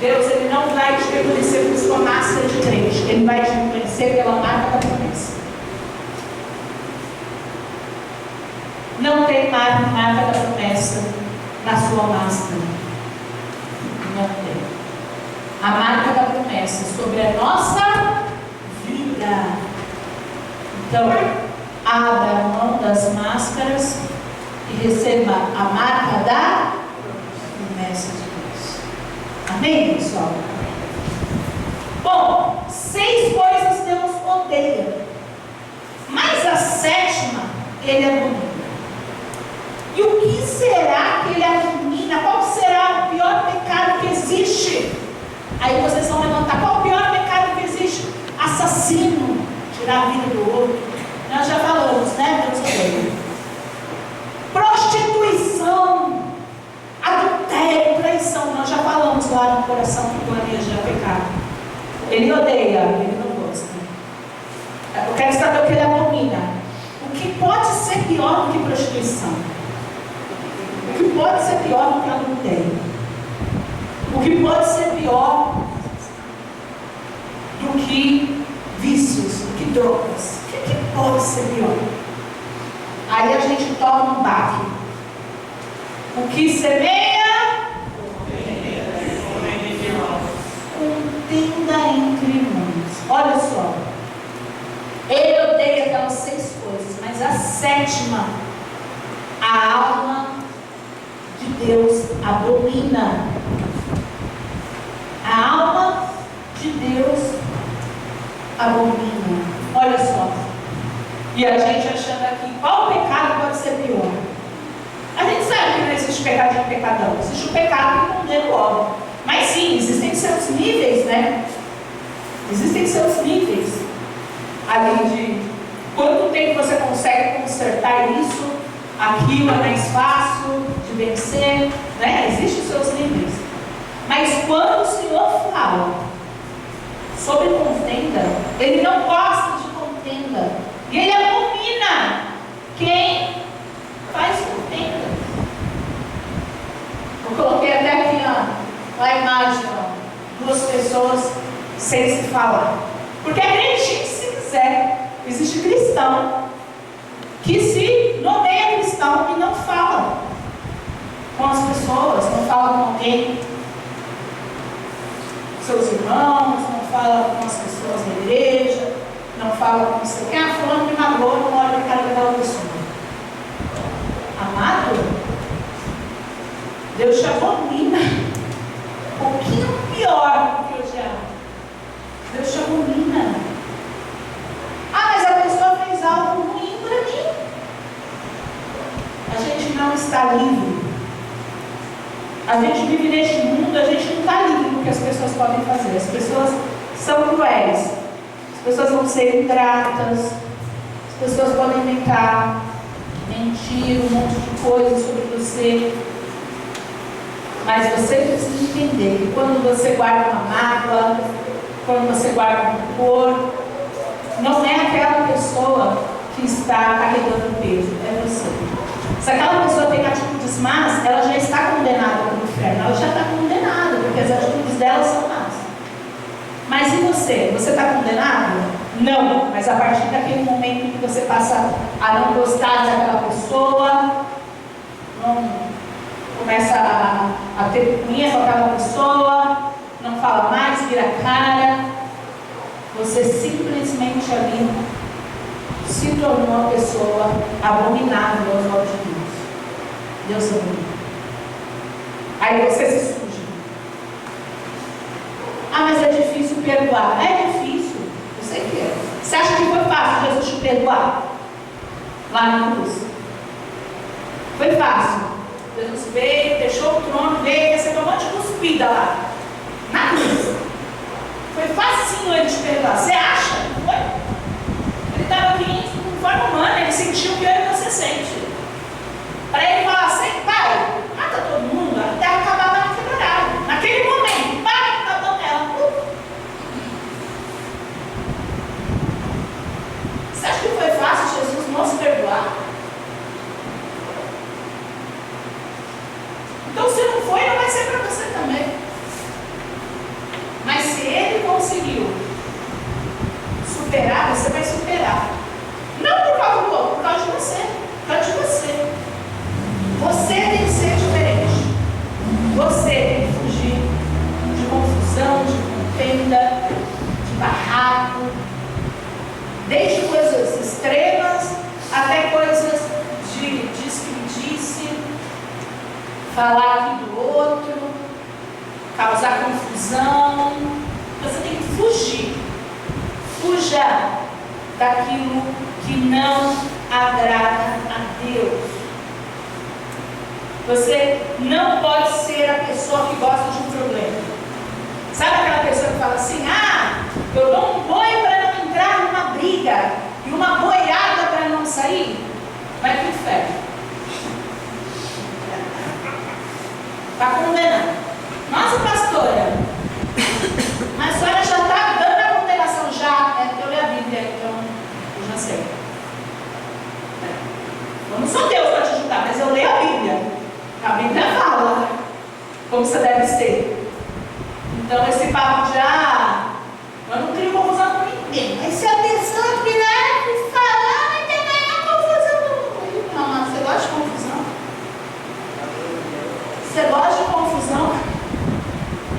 Deus, Ele não vai te reconhecer por sua máscara de crente. Ele vai te reconhecer pela marca da promessa. Não tem marca da promessa na sua máscara. Não tem. A marca da promessa sobre a nossa vida. Então, abra a mão das máscaras e receba a marca da promessa de Deus. Amém, pessoal? Bom, 6 coisas Deus odeia, mas a 7ª Ele abomina. E o que será que Ele abomina? Qual será o pior pecado que existe? Aí vocês vão levantar: qual o pior pecado que existe? Assassino, tirar a vida do outro. Nós já falamos, né? Deus odeia. Prostituição, adultério, traição. Nós já falamos lá no coração que planeja pecado. Ele odeia, ele não gosta. Eu quero saber o que ele abomina. O que pode ser pior do que prostituição? O que pode ser pior do que adultério? O que pode ser pior do que vícios, do que drogas? O que pode ser pior? Aí a gente toma um baque. O que semeia, contenda entre irmãos. Olha só. Ele odeia aquelas 6 coisas, mas a 7ª, a alma de Deus abomina. A alma de Deus abomina. Olha só. E a gente achando aqui, qual pecado pode ser pior? A gente sabe que não existe pecado de pecadão. Existe o pecado que condena o homem. Mas sim, existem seus níveis, né? Existem seus níveis. Além de quanto tempo você consegue consertar isso, aquilo é mais fácil de vencer, né? Existem os seus níveis. Mas quando o Senhor fala sobre contenda, Ele não gosta de contenda. E Ele abomina quem faz contenda. Eu coloquei até aqui a imagem, 2 pessoas sem se falar. Porque acredite se quiser, existe cristão que se nomeia cristão e não fala com as pessoas, não fala com alguém, seus irmãos, não fala com as pessoas da igreja, não fala com você. Quem é fulano me magoou, não olha para a cara daquela pessoa. Amado, Deus te abomina. Um pouquinho pior do que o diabo. Deus te abomina. Ah, mas a pessoa fez algo ruim para mim. A gente não está livre. A gente vive neste mundo, a gente não está livre do que as pessoas podem fazer. As pessoas são cruéis. As pessoas vão ser ingratas. As pessoas podem inventar, mentir, um monte de coisas sobre você. Mas você precisa entender que quando você guarda uma mágoa, quando você guarda um rancor, não é aquela pessoa que está carregando o peso, é você. Se aquela pessoa tem atitudes más, ela já está condenada para o inferno, ela já está condenada, porque as atitudes dela são más. Mas e você? Você está condenado? Não, mas a partir daquele momento que você passa a não gostar daquela pessoa, não começa a ter picuinha com aquela pessoa, não fala mais, vira a cara, você simplesmente ali se tornou uma pessoa abominável aos olhos de Deus. Deus abomina. Aí você se suja. Ah, mas é difícil perdoar. É difícil, eu sei que é. Você acha que foi fácil Jesus te perdoar? Lá na cruz? Foi fácil. Jesus veio, deixou o trono, veio, recebeu um monte de cuspida lá. Na cruz. Foi facinho ele te perdoar. Você acha? Foi? Ele estava aqui em forma humana, ele sentiu o que eu e você sente. Para ele falar assim, pai, mata todo mundo, a terra acabava na quebrada. Naquele momento, pai, acabou nela. Você acha que foi fácil Jesus não se perdoar? Então, se não foi, não vai ser para você também. Mas se ele conseguiu superar, você vai superar. Não por causa do outro, por causa de você. Por causa de você. Você tem que ser diferente. Você tem que fugir de confusão, de contenda, de barraco. Desde coisas extremas até coisas de desperdício, falar aqui do outro, causar confusão. Você tem que fugir. Fuja daquilo que não agrada a Deus. Você não pode ser a pessoa que gosta de um problema. Sabe aquela pessoa que fala assim, eu dou um boi para não entrar numa briga e uma boiada para não sair? Vai pro inferno. Está condenado. Nossa, pastora, mas a senhora já está dando a condenação já. É porque eu li a Bíblia, então eu já sei. Eu não sou Deus para te julgar, mas eu leio a Bíblia. A Bíblia fala como você deve ser. Então esse papo de eu não crio confusão com ninguém. Mas se a pessoa virar e falar, vai ter nenhuma confusão. Não, mas você gosta de confusão? Você gosta de confusão?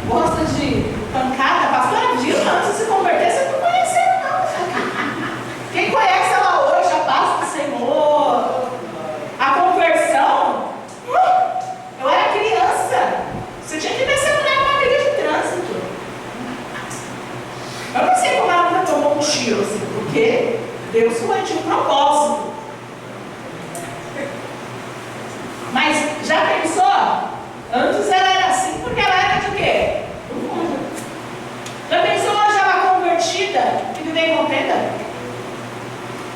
Gosta de pancada? A pastora Dilma, antes de se converter, você não conheceu, não. Quem conhece ela hoje, a paz do Senhor, a conversão, eu era criança. Você tinha que ver essa mulher numa briga de trânsito. Eu não sei como ela nunca tomou um tiro, assim, porque Deus tinha um propósito. Mas já pensou? Antes ela era assim porque ela era de quê? Do mundo. Já pensou hoje ela convertida e viver em contenda?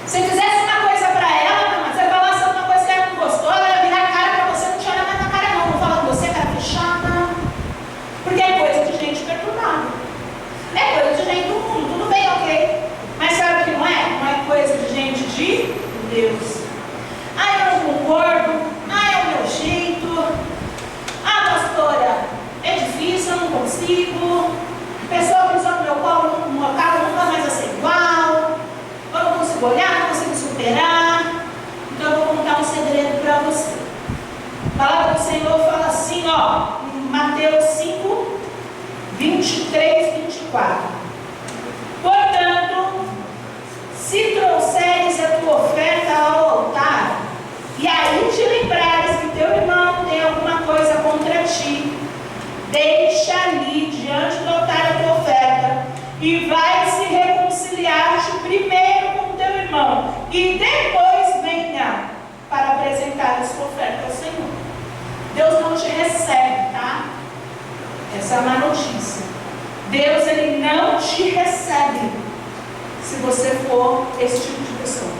Se fizesse uma coisa para ela, mas você falasse alguma coisa que ela não gostou, ela ia virar a cara para você, não te olhar mais na cara não. Vou falar com você, cara fechada. Porque é coisa de gente perturbada. É coisa de gente do mundo, tudo bem, ok. Mas sabe o que não é? Não é coisa de gente de Deus. Eu não concordo. É o meu jeito. Pastora, é difícil, eu não consigo. Pessoa pisou no meu colo, no meu carro nunca mais vai ser igual. Eu não consigo olhar, não consigo superar. Então eu vou contar um segredo para você. A palavra do Senhor fala assim, em Mateus 5, 23, 24. Portanto, se trouxeres a tua oferta ao altar, e aí te lembrares que teu irmão tem alguma coisa contra ti, deixa ali diante do altar a tua oferta e vai se reconciliar-te primeiro com teu irmão e depois venha para apresentar a sua oferta ao Senhor. Deus não te recebe, tá? Essa é a má notícia. Deus, ele não te recebe se você for esse tipo de pessoa.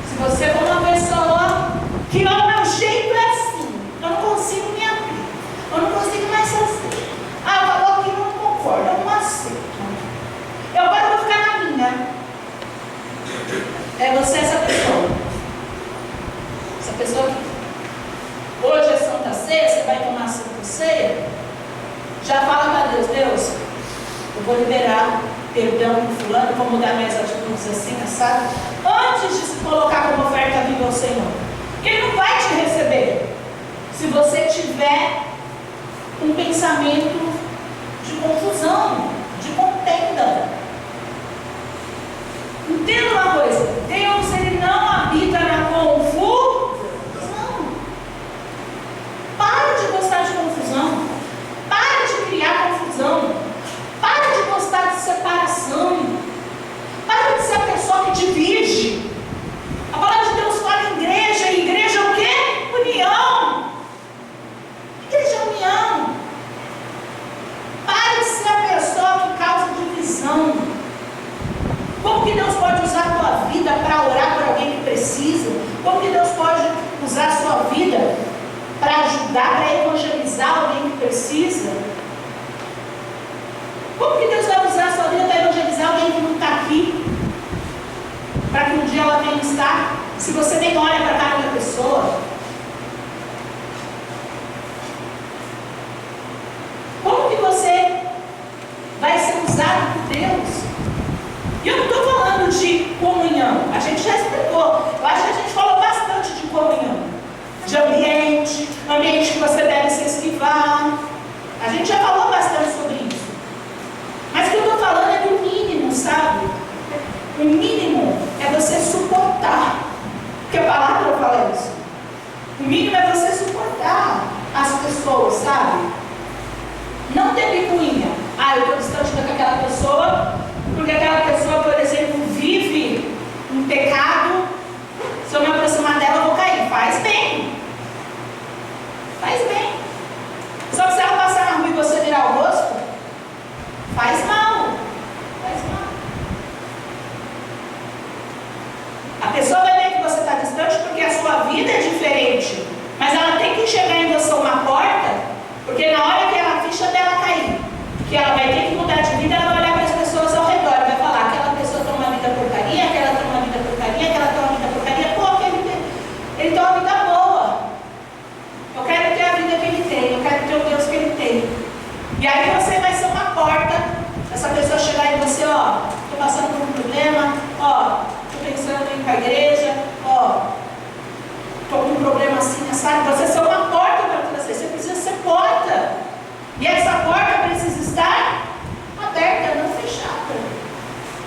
Se você for uma pessoa que o meu jeito é assim, eu não consigo me abrir. fala para Deus: Deus, eu vou liberar perdão com fulano, vou mudar minhas atitudes assim, sabe? Antes de se colocar como oferta viva ao Senhor. Porque Ele não vai te receber se você tiver um pensamento de confusão, de contenda. Entenda uma coisa: Deus, Ele não habita na confusão. Para de gostar de confusão. Para de criar confusão. Para de gostar de separação. Para de ser a pessoa que divide. A palavra de Deus fala em igreja. E igreja é o quê? União. Igreja é união. Para de ser a pessoa que causa divisão. Como que Deus pode usar a tua vida para orar por alguém que precisa? Como que Deus pode usar a sua vida para ajudar, para evangelizar alguém que precisa? Como que Deus vai usar a sua vida para evangelizar alguém que não está aqui? Para que um dia ela venha estar, se você nem olha para a cara da pessoa? Como que você vai ser usado por Deus? E eu não estou falando de comunhão, a gente já explicou. Eu acho que a gente falou bastante de comunhão, de ambiente que você deve se esquivar. A gente já falou bastante sobre isso. Mas o que eu estou falando é do mínimo, sabe? O mínimo é você suportar. Porque a palavra fala isso. O mínimo é você suportar as pessoas, sabe? Não ter picuinha. Ah, eu estou distante daquela pessoa porque aquela pessoa, por exemplo, vive um pecado. Se eu me aproximar dela, eu vou cair. Faz bem. Faz bem. Só que se ela passar na rua e você virar o rosto, faz mal. Faz mal. A pessoa vai ver que você está distante porque a sua vida é diferente. Mas ela tem que enxergar em você uma porta, porque na hora que a ficha dela cair, que ela vai ter que mudar de vida, ela vai olhar para as pessoas ao redor e vai falar: aquela pessoa tem uma vida porcaria, aquela tem uma vida porcaria, aquela tem uma vida porcaria. Pô, ele tem uma vida boa. Eu quero ter a vida que ele tem, eu quero ter o Deus que ele tem. E aí você vai ser uma porta. Essa pessoa chegar em você: ó, estou passando por um problema, ó, estou pensando em ir para a igreja, ó, estou com um problema assim, sabe? Você ser uma porta para trazer, você precisa ser porta. E essa porta precisa estar aberta, não fechada.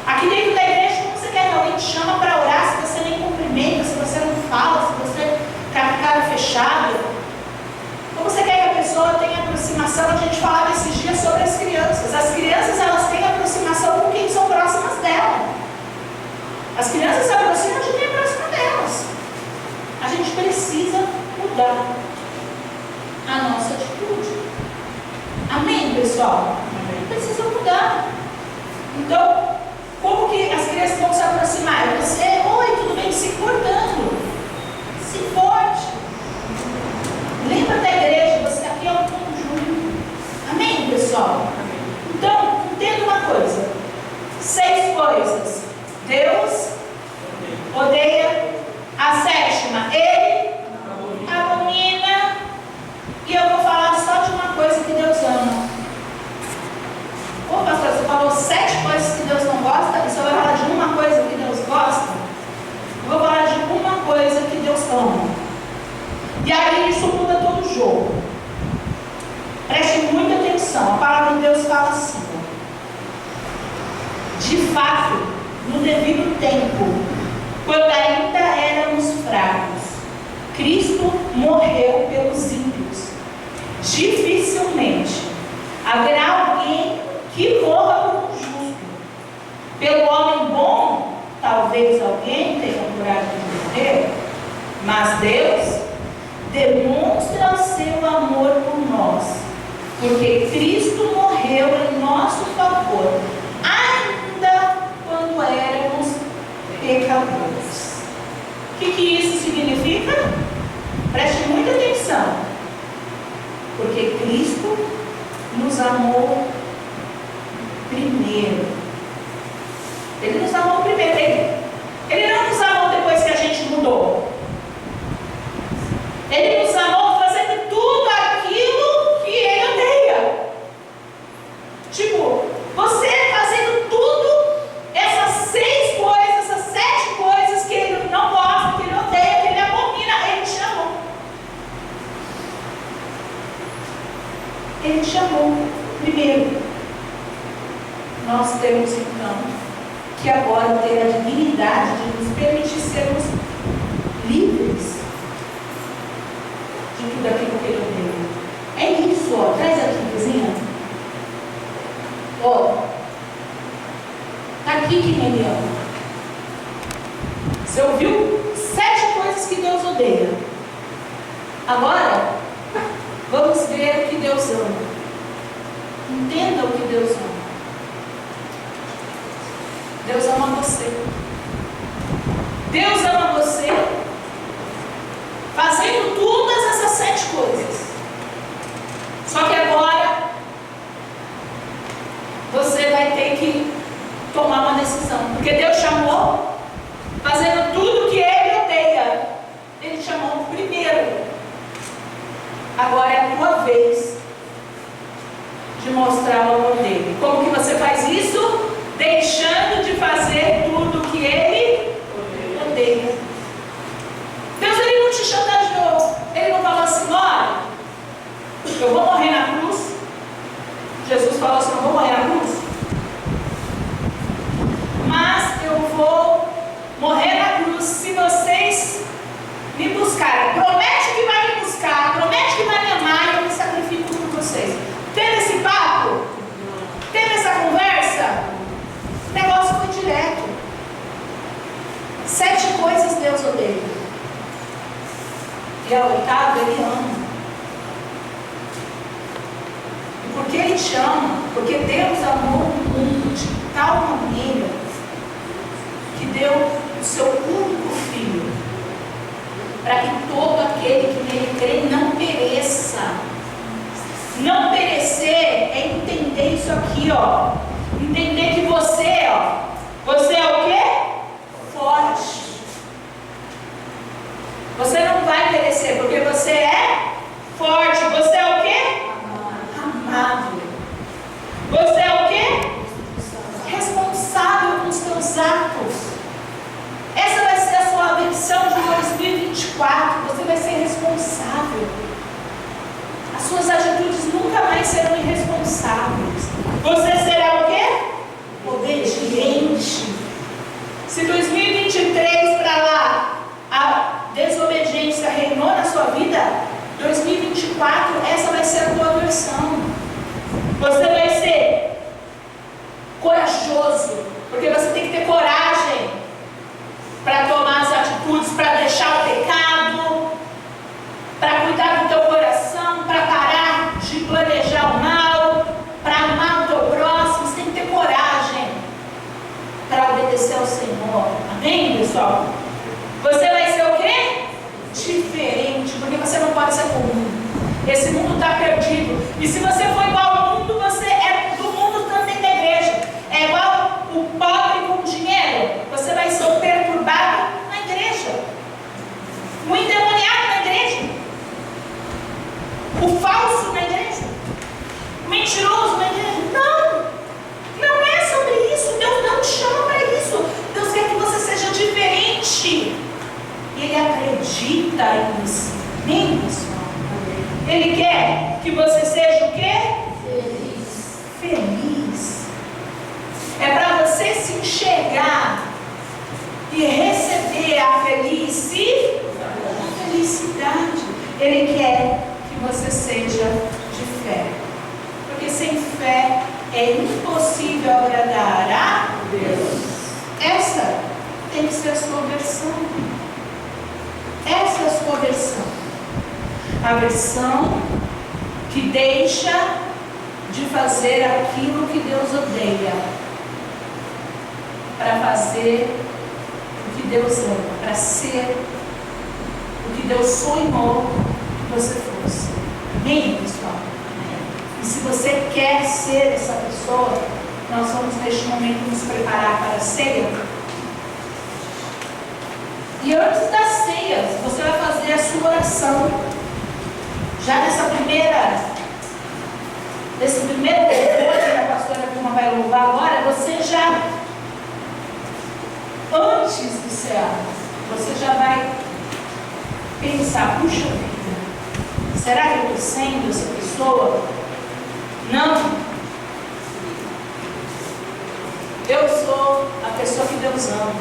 Aqui dentro da igreja, como você quer que alguém te chama para orar se você nem cumprimenta, se você não fala, se você ficar com a cara fechada? Como você quer que a pessoa tenha aproximação? A gente falava esses dias sobre as crianças. As crianças, elas têm aproximação com quem são próximas dela. As crianças se aproximam de quem é próximo delas. A gente precisa mudar a nossa atitude. Amém, pessoal? Precisa mudar. Então, como que as crianças vão se aproximar? Você: oi, tudo bem? Se cortando. Se forte. Lembra da igreja, você aqui é um conjunto. Amém, pessoal? Então, entenda uma coisa: 6 coisas Deus odeia. A 7ª, Ele abomina. E eu vou falar só de uma coisa que Deus ama. Ô pastor, você falou 7 coisas que Deus não gosta, e só vai falar de uma coisa que Deus gosta? Eu vou falar de uma coisa que Deus ama. E aí isso muda todo o jogo. Preste muita atenção. A palavra de Deus fala assim: de fato, no devido tempo, quando ainda éramos fracos, Cristo morreu pelos ímpios. Dificilmente haverá alguém que morra por um justo. Pelo homem bom, talvez alguém tenha coragem de morrer, mas Deus demonstra o seu amor por nós, porque Cristo morreu em nosso favor, ainda quando éramos pecadores. O que isso significa? Preste muita atenção. Porque Cristo nos amou primeiro. Ele nos amou primeiro. Ele não nos amou depois que a gente mudou. Ele nos amou fazendo tudo aquilo que Ele odeia. chamou primeiro. Nós temos então que agora ter a dignidade de nos permitir sermos livres de tudo aquilo que Ele odeia. É isso, ó. Traz aqui, vizinha. Ó. Está aqui que Ele ama. Você ouviu 7 coisas que Deus odeia. Agora, vamos ver o que Deus ama. Entenda o que Deus ama. Deus ama você. Deus ama você fazendo todas essas 7 coisas. Só que agora você vai ter que tomar uma decisão. Porque Deus chamou fazendo tudo que Ele odeia. Ele chamou primeiro. Agora é a tua vez de mostrar o amor dele. Como que você faz isso? Deixando de fazer tudo que Ele odeia. Deus, Ele não te chantageou. Ele não falou assim, olha, eu vou morrer na cruz. Jesus falou assim, eu vou morrer na cruz, mas eu vou morrer na cruz se vocês me buscarem. Promete que vai me buscar, promete que vai me amar e eu me sacrifico por vocês. Teve esse papo? Teve essa conversa? O negócio foi direto. 7 coisas Deus odeia. E a 8ª Ele ama. E porque Ele te ama, porque Deus amou o mundo de tal maneira que deu o seu único Filho, para que todo aquele que nele crê não pereça. Não perecer é entender isso aqui, ó. Entender que você, ó, você é o quê? Forte. Você não vai perecer, porque você é forte. Você é o quê? Amado. Você é o quê? Responsável com os seus atos. Essa vai ser a sua versão de 2024. Você vai ser responsável. As suas atitudes nunca mais serão irresponsáveis. Você será o quê? Obediente. Se 2023 para lá a desobediência reinou na sua vida, 2024 essa vai ser a tua versão. Você vai ser corajoso, porque você tem que ter coragem para tomar as atitudes, para deixar o pecado, para cuidar do teu coração, para parar de planejar o mal, para amar o teu próximo. Você tem que ter coragem para obedecer ao Senhor. Amém, pessoal? Você vai ser o quê? Diferente, porque você não pode ser comum. Esse mundo está perdido. E se você for igual ao mundo, você é do mundo também da igreja. É igual o pobre com dinheiro. Você vai ser o perturbado na igreja, o endemoniado na igreja, o falso na igreja, o mentiroso na igreja. Não é sobre isso. Deus não te chama para isso. Deus quer que você seja diferente. Ele acredita nisso. Amém, pessoal? Ele quer que você seja o quê? Feliz. Feliz. É para você se enxergar e receber a felicidade. Ele quer que você seja de fé. Porque sem fé é impossível agradar a Deus. Essa tem que ser a sua versão. Essa é a sua versão. A versão que deixa de fazer aquilo que Deus odeia, para fazer o que Deus ama, para ser o que Deus sonhou que você fosse. Amém, pessoal? E se você quer ser essa pessoa, nós vamos neste momento nos preparar para a ceia. E antes da ceia, você vai fazer a sua oração. Já nesse primeiro louvor que a pastora Vilma vai louvar agora, você já, antes de cear, você já vai pensar, puxa vida, será que eu estou sendo essa pessoa? pessoa que Deus ama.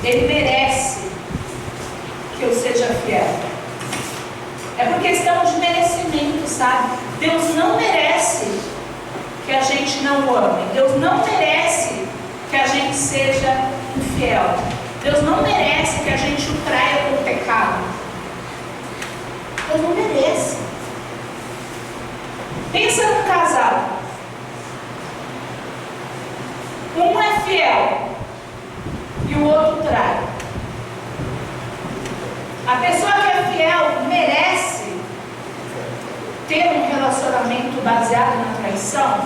Ele merece que eu seja fiel. É por questão de merecimento, sabe? Deus não merece que a gente não ame. Deus não merece que a gente seja infiel. Deus não merece que a gente o traia com o pecado. Deus não merece. Pensa num casal. Um é fiel e o outro trai. A pessoa que é fiel merece ter um relacionamento baseado na traição?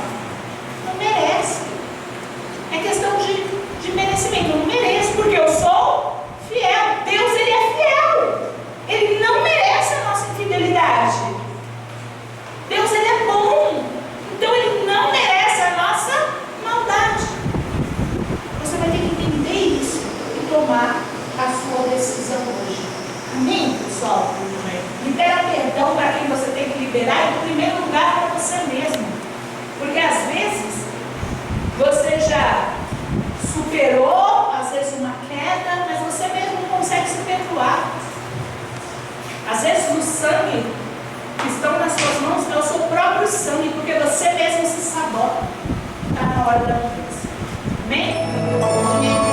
Não merece. É questão de merecimento. Eu não mereço porque eu sou fiel. Deus, Ele é fiel. Ele não merece a nossa infidelidade. Deus, Ele é bom. Então Ele não merece a nossa maldade. Você vai ter que entender isso e tomar a sua decisão hoje. Amém, pessoal? Libera perdão para quem você tem que liberar e, em primeiro lugar, para você mesmo. Porque às vezes você já superou, às vezes, uma queda, mas você mesmo não consegue se perdoar. Às vezes o sangue que estão nas suas mãos é o seu próprio sangue, porque você mesmo se sabota. Está na hora da mudança. Amém?